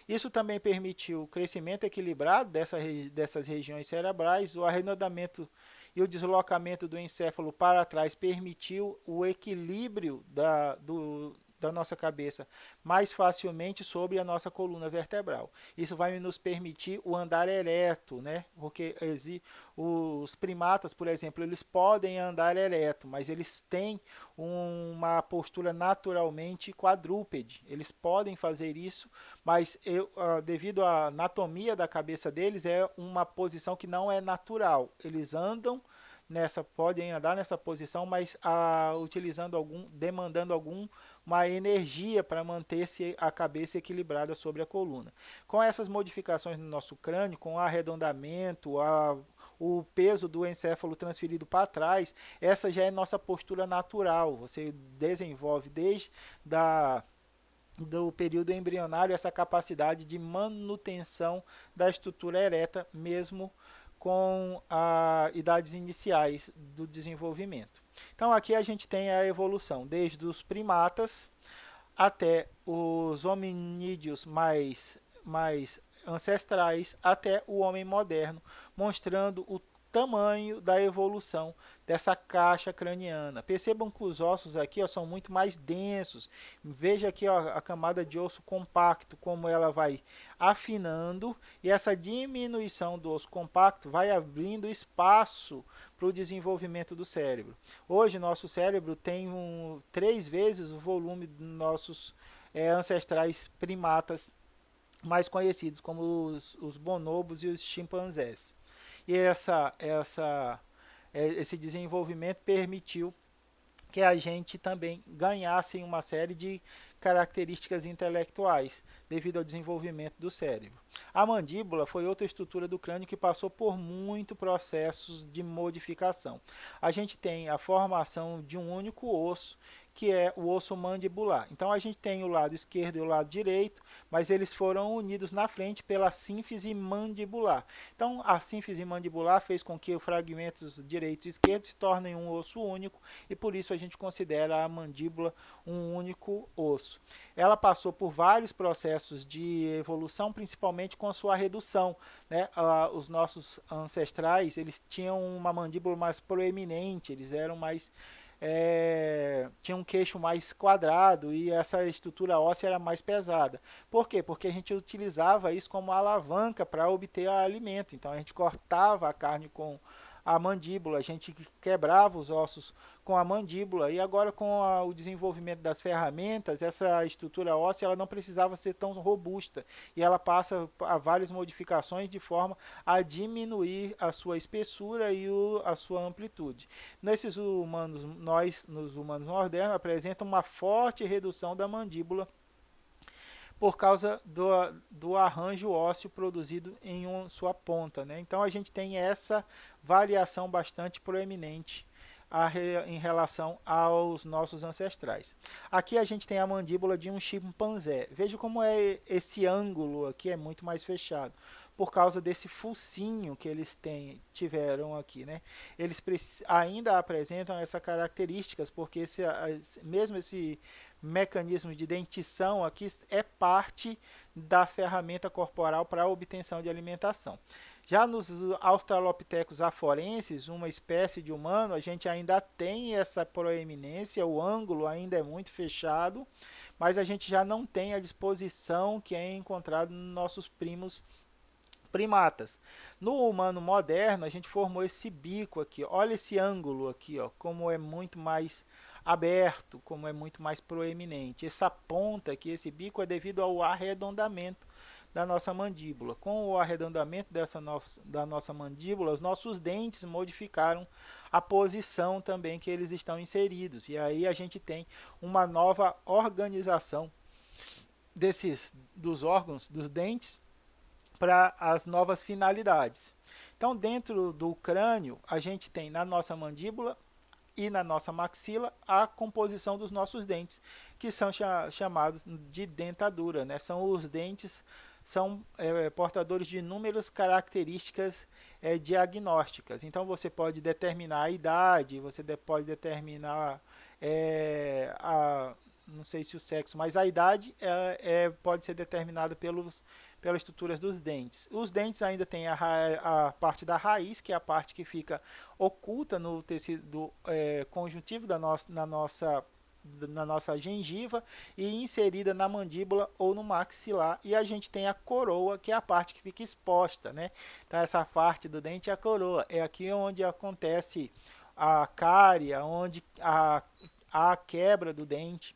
Isso também permitiu o crescimento equilibrado dessas regiões cerebrais, o arredondamento e o deslocamento do encéfalo para trás permitiu o equilíbrio da nossa cabeça mais facilmente sobre a nossa coluna vertebral. Isso vai nos permitir o andar ereto, né? Porque os primatas, por exemplo, eles podem andar ereto, mas eles têm uma postura naturalmente quadrúpede. Eles podem fazer isso, mas devido à anatomia da cabeça deles, é uma posição que não é natural. Eles andam podem andar nessa posição, mas demandando uma energia para manter a cabeça equilibrada sobre a coluna. Com essas modificações no nosso crânio, com o arredondamento, o peso do encéfalo transferido para trás, essa já é nossa postura natural. Você desenvolve desde do período embrionário essa capacidade de manutenção da estrutura ereta, mesmo com as idades iniciais do desenvolvimento. Então aqui a gente tem a evolução desde os primatas até os hominídeos mais ancestrais até o homem moderno, mostrando o tamanho da evolução dessa caixa craniana. Percebam que os ossos aqui são muito mais densos. Veja aqui a camada de osso compacto, como ela vai afinando, e essa diminuição do osso compacto vai abrindo espaço para o desenvolvimento do cérebro. Hoje, nosso cérebro tem 3 vezes o volume dos nossos ancestrais primatas mais conhecidos, como os bonobos e os chimpanzés. E esse desenvolvimento permitiu que a gente também ganhasse uma série de características intelectuais devido ao desenvolvimento do cérebro. A mandíbula foi outra estrutura do crânio que passou por muitos processos de modificação. A gente tem a formação de um único osso, que é o osso mandibular. Então a gente tem o lado esquerdo e o lado direito, mas eles foram unidos na frente pela sínfise mandibular. Então a sínfise mandibular fez com que os fragmentos direito e esquerdo se tornem um osso único e por isso a gente considera a mandíbula um único osso. Ela passou por vários processos de evolução, principalmente com a sua redução, né? Os nossos ancestrais, eles tinham uma mandíbula mais proeminente, eles eram mais tinha um queixo mais quadrado e essa estrutura óssea era mais pesada. Por quê? Porque a gente utilizava isso como alavanca para obter alimento. Então a gente cortava a carne com a mandíbula, a gente quebrava os ossos com a mandíbula e agora com o desenvolvimento das ferramentas, essa estrutura óssea ela não precisava ser tão robusta e ela passa a várias modificações de forma a diminuir a sua espessura e a sua amplitude. Nesses humanos, nos humanos modernos, apresenta uma forte redução da mandíbula por causa do arranjo ósseo produzido em sua ponta, né? Então a gente tem essa variação bastante proeminente em relação aos nossos ancestrais. Aqui a gente tem a mandíbula de um chimpanzé. Veja como esse ângulo aqui é muito mais fechado por causa desse focinho que eles tiveram aqui, né? Eles ainda apresentam essas características porque mesmo esse mecanismo de dentição aqui é parte da ferramenta corporal para a obtenção de alimentação. Já nos australopithecus aforenses, uma espécie de humano, a gente ainda tem essa proeminência, o ângulo ainda é muito fechado, mas a gente já não tem a disposição que é encontrado nos nossos primos primatas. No humano moderno, a gente formou esse bico aqui. Olha esse ângulo aqui, ó, como é muito mais aberto, como é muito mais proeminente. Essa ponta aqui, esse bico, é devido ao arredondamento da nossa mandíbula. Com o arredondamento da nossa mandíbula, os nossos dentes modificaram a posição também que eles estão inseridos. E aí a gente tem uma nova organização dos órgãos, dos dentes, para as novas finalidades. Então, dentro do crânio, a gente tem na nossa mandíbula e na nossa maxila a composição dos nossos dentes, que são chamados de dentadura, né? São os dentes, são portadores de inúmeras características diagnósticas. Então, você pode determinar a idade, você pode determinar não sei se o sexo, mas a idade pode ser determinada pelas estruturas dos dentes. Os dentes ainda têm a parte da raiz, que é a parte que fica oculta no tecido conjuntivo na nossa gengiva e inserida na mandíbula ou no maxilar. E a gente tem a coroa, que é a parte que fica exposta, né? Então, essa parte do dente é a coroa. É aqui onde acontece a cárie, onde a quebra do dente.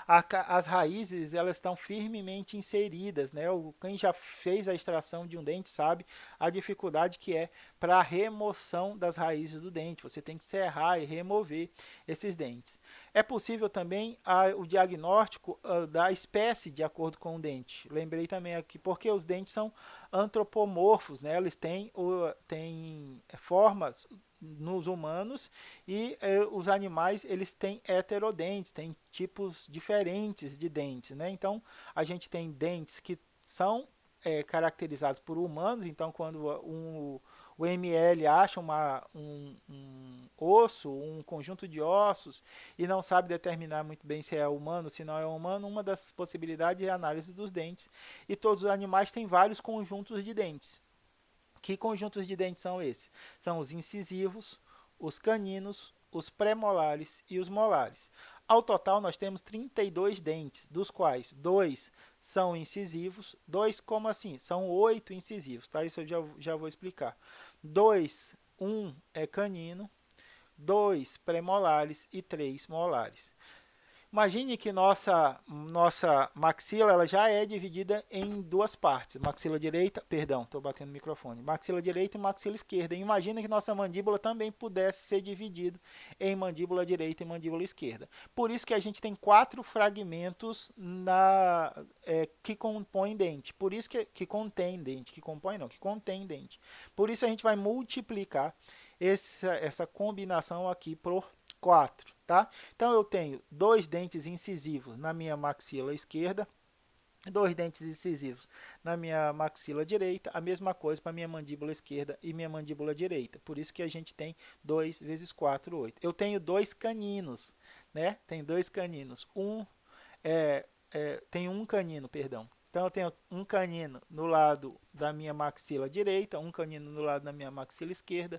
As raízes elas estão firmemente inseridas, né? Quem já fez a extração de um dente sabe a dificuldade que é para a remoção das raízes do dente. Você tem que serrar e remover esses dentes. É possível também o diagnóstico da espécie de acordo com o dente. Lembrei também aqui porque os dentes são antropomorfos, né? Eles têm formas nos humanos e os animais eles têm heterodentes, têm tipos diferentes de dentes, né? Então a gente tem dentes que são caracterizados por humanos, então quando o ML acha um osso, um conjunto de ossos e não sabe determinar muito bem se é humano, se não é humano, uma das possibilidades é a análise dos dentes. E todos os animais têm vários conjuntos de dentes. Que conjuntos de dentes são esses? São os incisivos, os caninos, os pré-molares e os molares. Ao total, nós temos 32 dentes, dos quais 2 são incisivos. 2, como assim? São 8 incisivos, tá? Isso eu já vou explicar. 1 é canino, 2 pré-molares e 3 molares. Imagine que nossa maxila ela já é dividida em duas partes. Maxila direita, perdão, estou batendo no microfone. Maxila direita e maxila esquerda. E imagina que nossa mandíbula também pudesse ser dividida em mandíbula direita e mandíbula esquerda. Por isso que a gente tem quatro fragmentos que compõem dente. Por isso que contém dente. Que compõe não, que contém dente. Por isso a gente vai multiplicar essa combinação aqui por 4, tá? Então eu tenho dois dentes incisivos na minha maxila esquerda, dois dentes incisivos na minha maxila direita, a mesma coisa para minha mandíbula esquerda e minha mandíbula direita. Por isso que a gente tem 2 vezes 4, 8. Eu tenho dois caninos, né? Tem dois caninos. Tenho um canino, perdão. Então eu tenho um canino no lado da minha maxila direita, um canino no lado da minha maxila esquerda,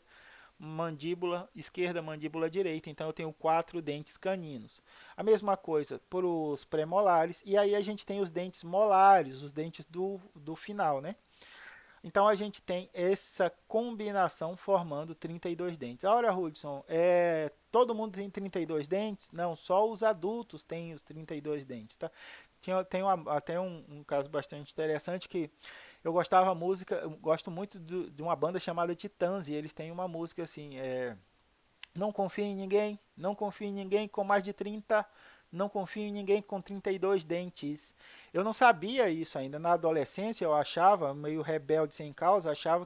mandíbula esquerda, mandíbula direita. Então eu tenho quatro dentes caninos. A mesma coisa para os pré-molares. E aí a gente tem os dentes molares, os dentes do final, né? Então a gente tem essa combinação formando 32 dentes. Ora, Hudson, todo mundo tem 32 dentes? Não, só os adultos têm os 32 dentes, tá? Tem até um caso bastante interessante que eu gostava música, eu gosto muito de uma banda chamada Titãs, e eles têm uma música assim, não confio em ninguém, não confio em ninguém com mais de 30, não confio em ninguém com 32 dentes. Eu não sabia isso ainda. Na adolescência eu achava, meio rebelde sem causa, achava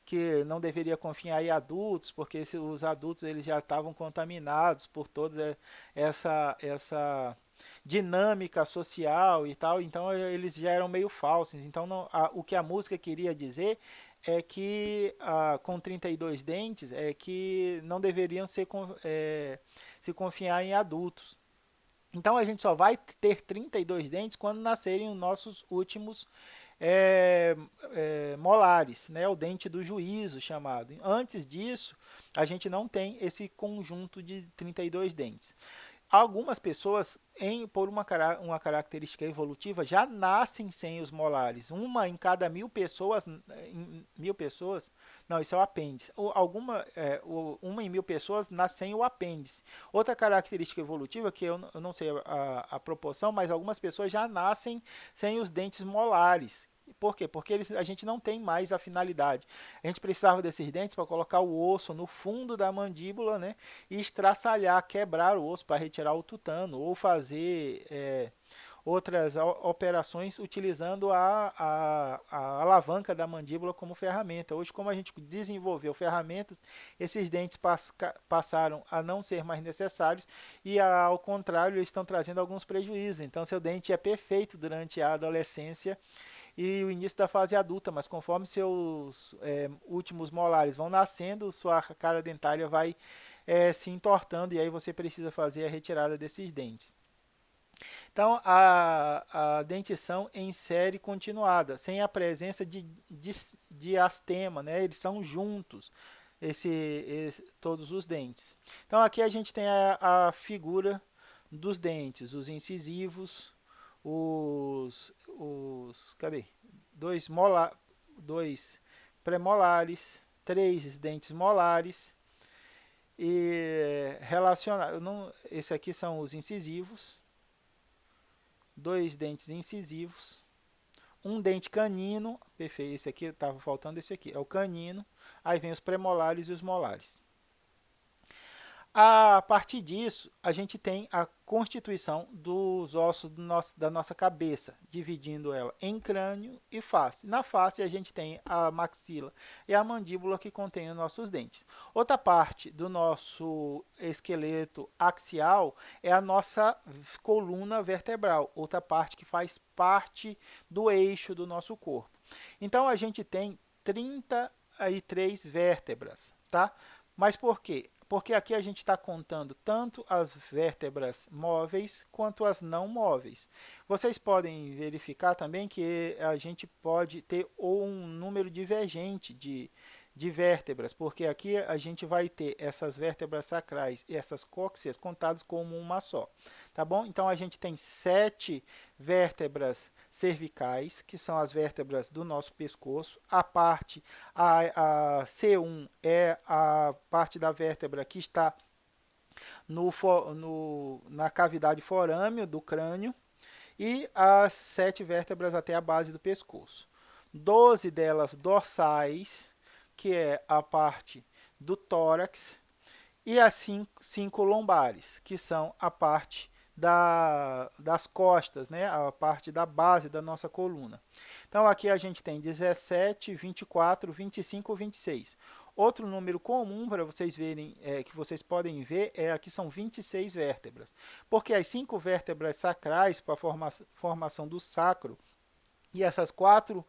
que não deveria confiar em adultos, porque os adultos eles já estavam contaminados por toda essa dinâmica social e tal, então eles já eram meio falsos. Então o que a música queria dizer é que com 32 dentes é que não deveriam se confiar em adultos. Então a gente só vai ter 32 dentes quando nascerem os nossos últimos molares, né? O dente do juízo chamado. Antes disso, a gente não tem esse conjunto de 32 dentes. Algumas pessoas, por uma característica evolutiva, já nascem sem os molares. Uma em cada 1.000 pessoas, não, isso é o apêndice. Uma em 1.000 pessoas nasce sem o apêndice. Outra característica evolutiva, que eu não sei a proporção, mas algumas pessoas já nascem sem os dentes molares. Por quê? Porque a gente não tem mais a finalidade. A gente precisava desses dentes para colocar o osso no fundo da mandíbula, né? E estraçalhar, quebrar o osso para retirar o tutano, ou fazer outras operações utilizando a alavanca da mandíbula como ferramenta. Hoje, como a gente desenvolveu ferramentas, esses dentes passaram a não ser mais necessários e, ao contrário, eles estão trazendo alguns prejuízos. Então, seu dente é perfeito durante a adolescência e o início da fase adulta, mas conforme seus últimos molares vão nascendo, sua cara dentária vai se entortando e aí você precisa fazer a retirada desses dentes. Então, a dentição em série continuada, sem a presença de astema, né? Eles são juntos, todos os dentes. Então, aqui a gente tem a figura dos dentes, os incisivos, cadê? Dois premolares, três dentes molares e relacionado. Esse aqui são os incisivos, dois dentes incisivos, um dente canino, perfeito, esse aqui estava faltando, esse aqui é o canino, aí vem os premolares e os molares. A partir disso, a gente tem a constituição dos ossos da nossa cabeça, dividindo ela em crânio e face. Na face, a gente tem a maxila e a mandíbula que contém os nossos dentes. Outra parte do nosso esqueleto axial é a nossa coluna vertebral, outra parte que faz parte do eixo do nosso corpo. Então, a gente tem 33 vértebras, tá? Mas por quê? Porque aqui a gente está contando tanto as vértebras móveis quanto as não móveis. Vocês podem verificar também que a gente pode ter um número divergente de vértebras, porque aqui a gente vai ter essas vértebras sacrais e essas cóxeas contadas como uma só, tá bom? Então a gente tem 7 vértebras cervicais, que são as vértebras do nosso pescoço. A C1 é a parte da vértebra que está na cavidade forâmea do crânio e as 7 vértebras até a base do pescoço. 12 delas dorsais, que é a parte do tórax, e as 5 lombares, que são a parte das costas, né? A parte da base da nossa coluna. Então aqui a gente tem 17, 24, 25, 26. Outro número comum para vocês verem, que vocês podem ver, aqui são 26 vértebras, porque as 5 vértebras sacrais para a formação do sacro e essas 4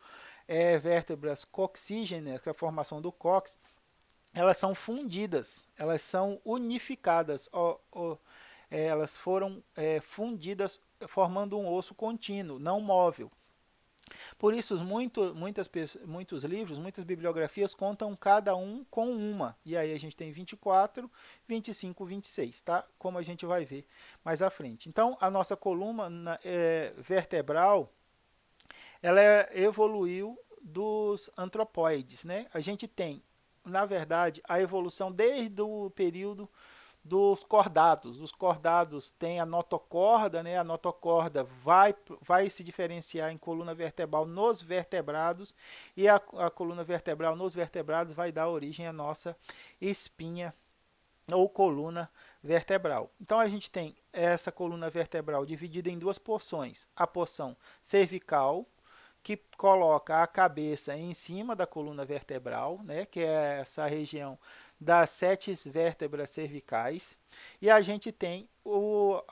vértebras coxígenas, que é a formação do cóccix, elas são fundidas, elas são unificadas, elas foram fundidas formando um osso contínuo, não móvel. Por isso, muitos livros, muitas bibliografias contam cada um com uma. E aí a gente tem 24, 25, 26, tá? Como a gente vai ver mais à frente. Então, a nossa coluna vertebral, ela evoluiu dos antropóides, né? A gente tem, na verdade, a evolução desde o período dos cordados. Os cordados têm a notocorda, né? A notocorda vai se diferenciar em coluna vertebral nos vertebrados e a coluna vertebral nos vertebrados vai dar origem à nossa espinha ou coluna vertebral. Então a gente tem essa coluna vertebral dividida em duas porções. A porção cervical, que coloca a cabeça em cima da coluna vertebral, né, que é essa região das 7 vértebras cervicais, e a gente tem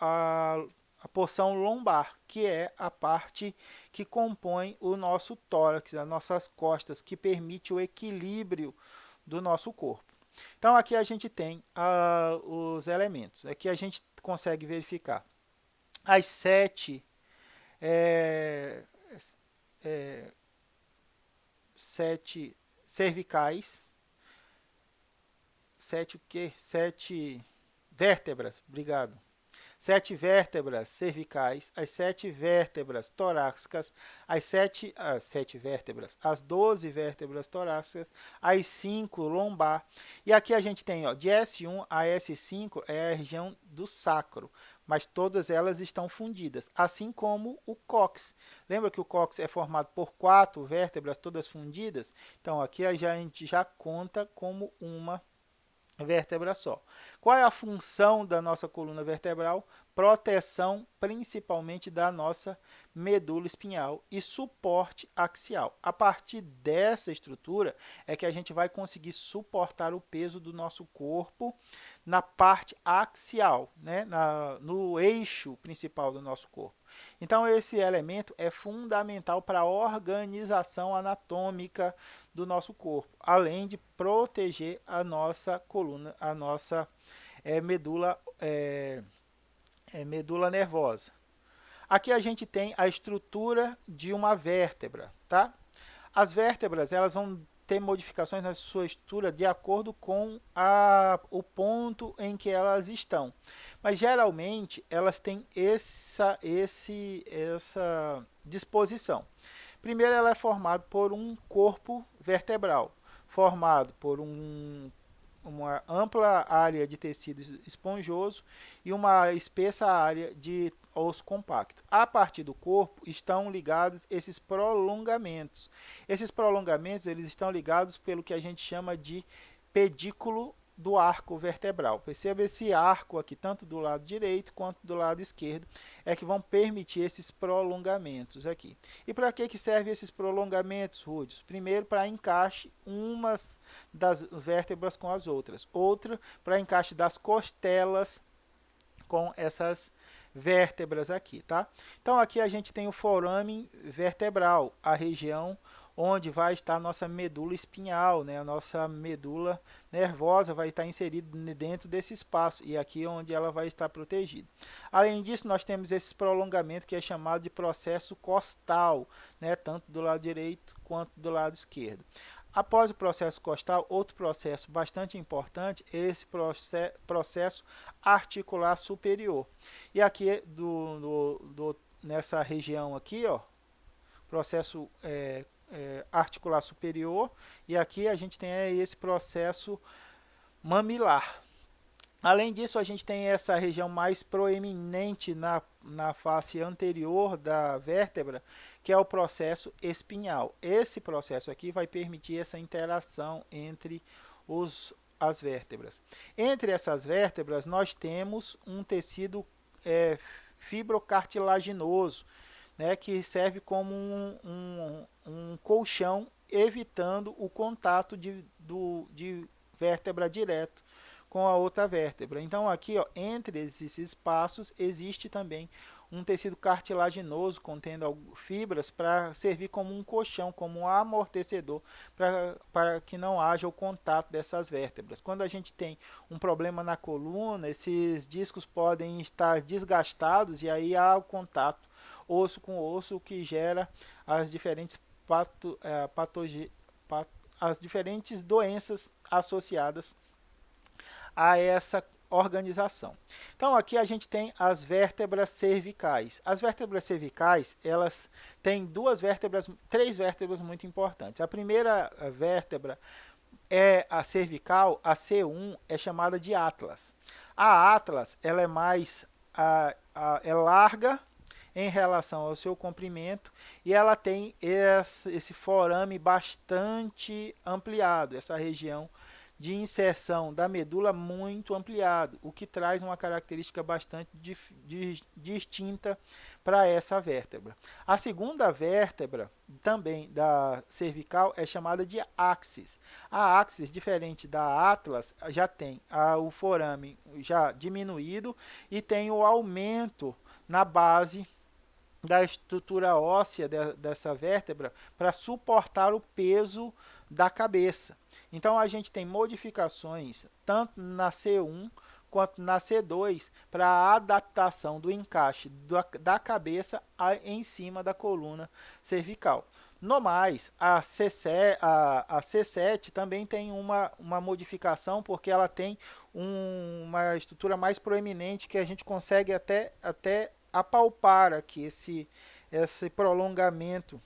a porção lombar, que é a parte que compõe o nosso tórax, as nossas costas, que permite o equilíbrio do nosso corpo. Então aqui a gente tem os elementos, aqui a gente consegue verificar as 7 é, 7 cervicais, 7 o quê? 7 vértebras, obrigado. 7 vértebras cervicais, as 7 vértebras torácicas, as 7 vértebras, as 12 vértebras torácicas, as 5 lombar. E aqui a gente tem, ó, de S1 a S5 é a região do sacro, mas todas elas estão fundidas, assim como o cóccix. Lembra que o cóccix é formado por 4 vértebras todas fundidas? Então aqui a gente já conta como uma vértebra só. Qual é a função da nossa coluna vertebral? Proteção principalmente da nossa medula espinhal e suporte axial. A partir dessa estrutura é que a gente vai conseguir suportar o peso do nosso corpo na parte axial, né? No eixo principal do nosso corpo. Então, esse elemento é fundamental para a organização anatômica do nosso corpo, além de proteger a nossa coluna, a nossa medula nervosa. Aqui a gente tem a estrutura de uma vértebra, tá? As vértebras, elas vão ter modificações na sua estrutura de acordo com o ponto em que elas estão. Mas geralmente elas têm essa disposição. Primeiro, ela é formada por um corpo vertebral, formado por uma ampla área de tecido esponjoso e uma espessa área de osso compacto. A partir do corpo estão ligados esses prolongamentos. Esses prolongamentos eles estão ligados pelo que a gente chama de pedículo do arco vertebral. Perceba esse arco aqui, tanto do lado direito quanto do lado esquerdo, é que vão permitir esses prolongamentos aqui. E para que servem esses prolongamentos, Rúdios? Primeiro, para encaixe umas das vértebras com as outras. Outra, para encaixe das costelas com essas vértebras aqui, tá? Então, aqui a gente tem o forame vertebral, a região onde vai estar a nossa medula espinhal, né? A nossa medula nervosa vai estar inserida dentro desse espaço e aqui é onde ela vai estar protegida. Além disso, nós temos esse prolongamento que é chamado de processo costal, né? Tanto do lado direito quanto do lado esquerdo. Após o processo costal, outro processo bastante importante é esse processo articular superior. E aqui nessa região aqui, ó, processo articular superior, e aqui a gente tem esse processo mamilar. Além disso, a gente tem essa região mais proeminente na face anterior da vértebra, que é o processo espinhal. Esse processo aqui vai permitir essa interação entre as vértebras. Entre essas vértebras, nós temos um tecido fibrocartilaginoso, né, que serve como um colchão, evitando o contato de vértebra direto com a outra vértebra. Então aqui, ó, entre esses espaços existe também um tecido cartilaginoso contendo fibras para servir como um colchão, como um amortecedor para que não haja o contato dessas vértebras. Quando a gente tem um problema na coluna, esses discos podem estar desgastados e aí há o contato osso com osso, que gera as diferentes as diferentes doenças associadas a essa organização. Então aqui a gente tem as vértebras cervicais. As vértebras cervicais, elas têm três vértebras muito importantes. A primeira vértebra é a cervical, a C1 é chamada de atlas. A atlas, ela é mais é larga em relação ao seu comprimento e ela tem esse forame bastante ampliado, essa região de inserção da medula muito ampliado, o que traz uma característica bastante distinta para essa vértebra. A segunda vértebra, também da cervical, é chamada de axis. A axis, diferente da atlas, já tem o forame já diminuído e tem o aumento na base da estrutura óssea dessa vértebra para suportar o peso da cabeça. Então a gente tem modificações tanto na C1 quanto na C2 para a adaptação do encaixe da cabeça em cima da coluna cervical. No mais, a C7 também tem uma modificação porque ela tem uma estrutura mais proeminente que a gente consegue até apalpar aqui esse prolongamento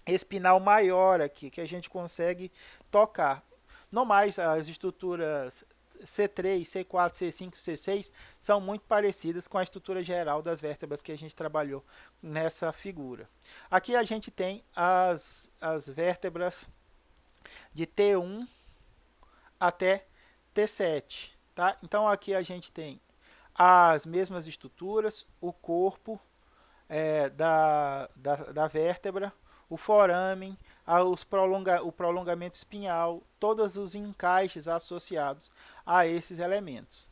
espinal maior aqui, que a gente consegue tocar. No mais, as estruturas C3, C4, C5, C6 são muito parecidas com a estrutura geral das vértebras que a gente trabalhou nessa figura. Aqui a gente tem as vértebras de T1 até T7. Tá? Então aqui a gente tem as mesmas estruturas, o corpo da vértebra, o foramen, o prolongamento espinhal, todos os encaixes associados a esses elementos.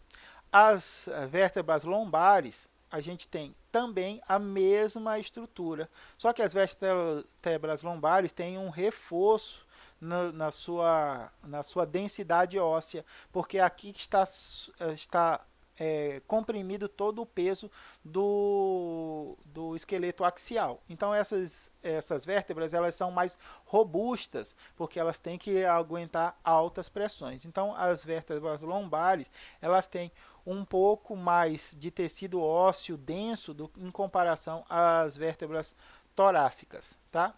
As vértebras lombares, a gente tem também a mesma estrutura, só que as vértebras lombares têm um reforço na sua densidade óssea, porque aqui está comprimido todo o peso do esqueleto axial. Então essas vértebras elas são mais robustas, porque elas têm que aguentar altas pressões. Então as vértebras lombares elas têm um pouco mais de tecido ósseo denso em comparação às vértebras torácicas. Tá?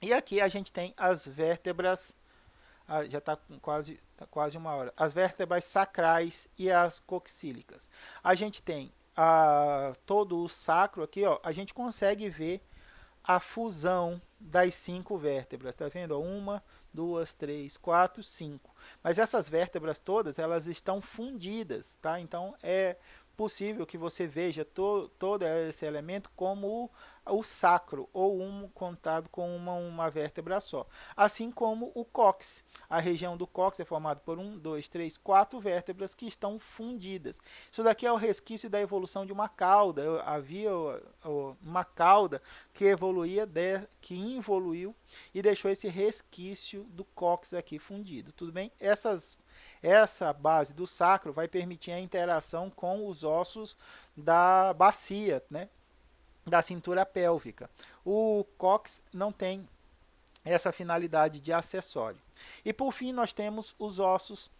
E aqui a gente tem as vértebras já está quase uma hora. As vértebras sacrais e as coxílicas. A gente tem todo o sacro aqui, ó, a gente consegue ver a fusão das 5 vértebras. Tá vendo? 1, 2, 3, 4, 5. Mas essas vértebras todas, elas estão fundidas, tá? Então é possível que você veja todo esse elemento como o sacro, ou contado com uma vértebra só. Assim como o cóccix. A região do cóccix é formada por 1, 2, 3, 4 vértebras que estão fundidas. Isso daqui é o resquício da evolução de uma cauda. Havia uma cauda que que involuiu e deixou esse resquício do cóccix aqui fundido. Tudo bem? Essa base do sacro vai permitir a interação com os ossos da bacia, né? Da cintura pélvica. O cóccix não tem essa finalidade de acessório. E por fim nós temos os ossos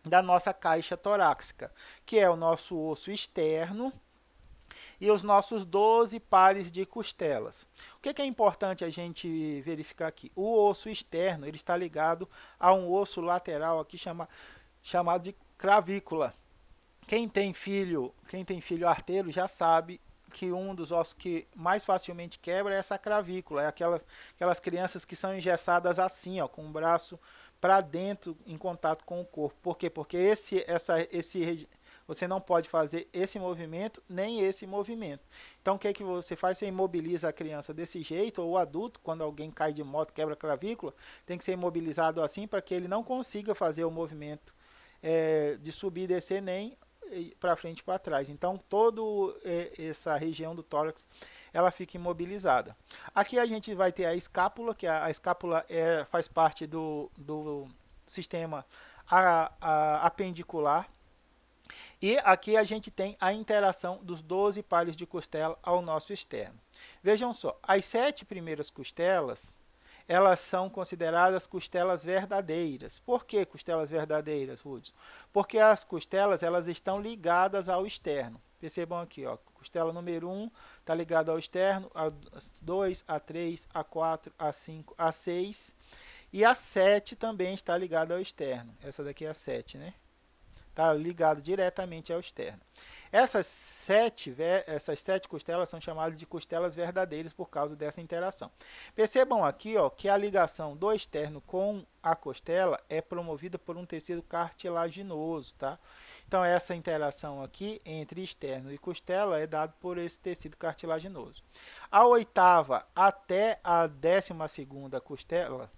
da nossa caixa torácica, que é o nosso osso externo e os nossos 12 pares de costelas. O que é importante a gente verificar aqui? O osso externo ele está ligado a um osso lateral aqui chamado de clavícula. quem tem filho arteiro já sabe que um dos ossos que mais facilmente quebra é essa cravícula, é aquelas crianças que são engessadas assim, ó, com o braço para dentro em contato com o corpo. Por quê? Porque você não pode fazer esse movimento nem esse movimento. Então o que é que você faz? Você imobiliza a criança desse jeito, ou o adulto, quando alguém cai de moto, quebra a clavícula, tem que ser imobilizado assim para que ele não consiga fazer o movimento de subir e descer nem para frente e para trás. Então, toda essa região do tórax ela fica imobilizada. Aqui a gente vai ter a escápula, que a escápula faz parte do sistema apendicular. E aqui a gente tem a interação dos 12 pares de costela ao nosso externo. Vejam só, as 7 primeiras costelas elas são consideradas costelas verdadeiras. Por que costelas verdadeiras, Hudson? Porque as costelas elas estão ligadas ao externo. Percebam aqui, ó, costela número 1 está ligada ao externo, a 2, a 3, a 4, a 5, a 6 e a 7 também está ligada ao externo. Essa daqui é a 7, né? Está ligado diretamente ao externo. Essas sete costelas são chamadas de costelas verdadeiras por causa dessa interação. Percebam aqui, ó, que a ligação do externo com a costela é promovida por um tecido cartilaginoso, tá? Então essa interação aqui entre externo e costela é dada por esse tecido cartilaginoso. A oitava até a 12ª costela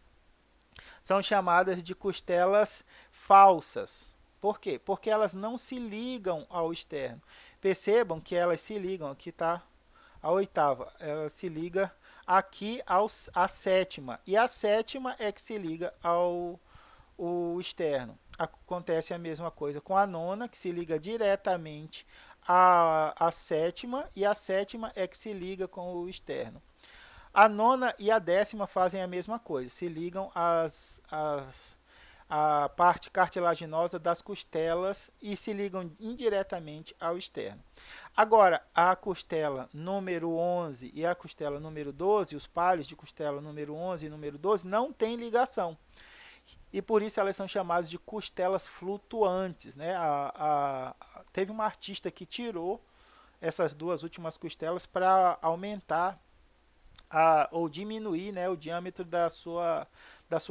são chamadas de costelas falsas. Por quê? Porque elas não se ligam ao externo. Percebam que elas se ligam, aqui está a oitava, ela se liga aqui à 7ª. E a 7ª é que se liga ao externo. Acontece a mesma coisa com a 9ª, que se liga diretamente à 7ª, e a 7ª é que se liga com o externo. A 9ª e a 10ª fazem a mesma coisa, se ligam a parte cartilaginosa das costelas e se ligam indiretamente ao externo. Agora, a costela número 11 e a costela número 12, os pares de costela número 11 e número 12, não têm ligação. E por isso elas são chamadas de costelas flutuantes, né? Teve uma artista que tirou essas duas últimas costelas para aumentar ou diminuir, né, o diâmetro da sua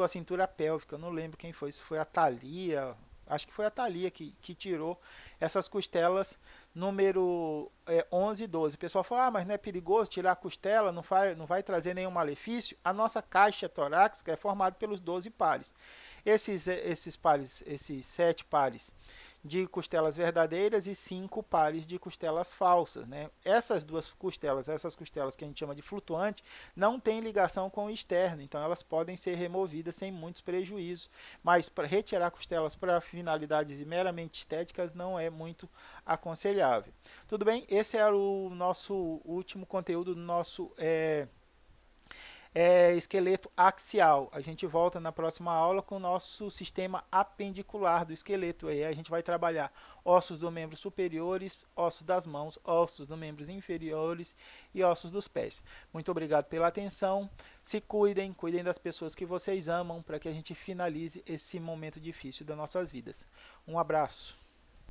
cintura pélvica. Eu não lembro quem foi, se foi a Thalia, acho que foi a Thalia que tirou essas costelas número 11 e 12. O pessoal fala, mas não é perigoso tirar a costela, não vai trazer nenhum malefício? A nossa caixa torácica é formada pelos 12 pares. Esses pares, esses 7 pares de costelas verdadeiras e 5 pares de costelas falsas, né? Essas costelas que a gente chama de flutuante, não tem ligação com o externo, então elas podem ser removidas sem muitos prejuízos, mas para retirar costelas para finalidades meramente estéticas não é muito aconselhável. Tudo bem? Esse era o nosso último conteúdo do nosso esqueleto axial. A gente volta na próxima aula com o nosso sistema apendicular do esqueleto. Aí a gente vai trabalhar ossos dos membros superiores, ossos das mãos, ossos dos membros inferiores e ossos dos pés. Muito obrigado pela atenção. Se cuidem, cuidem das pessoas que vocês amam para que a gente finalize esse momento difícil das nossas vidas. Um abraço.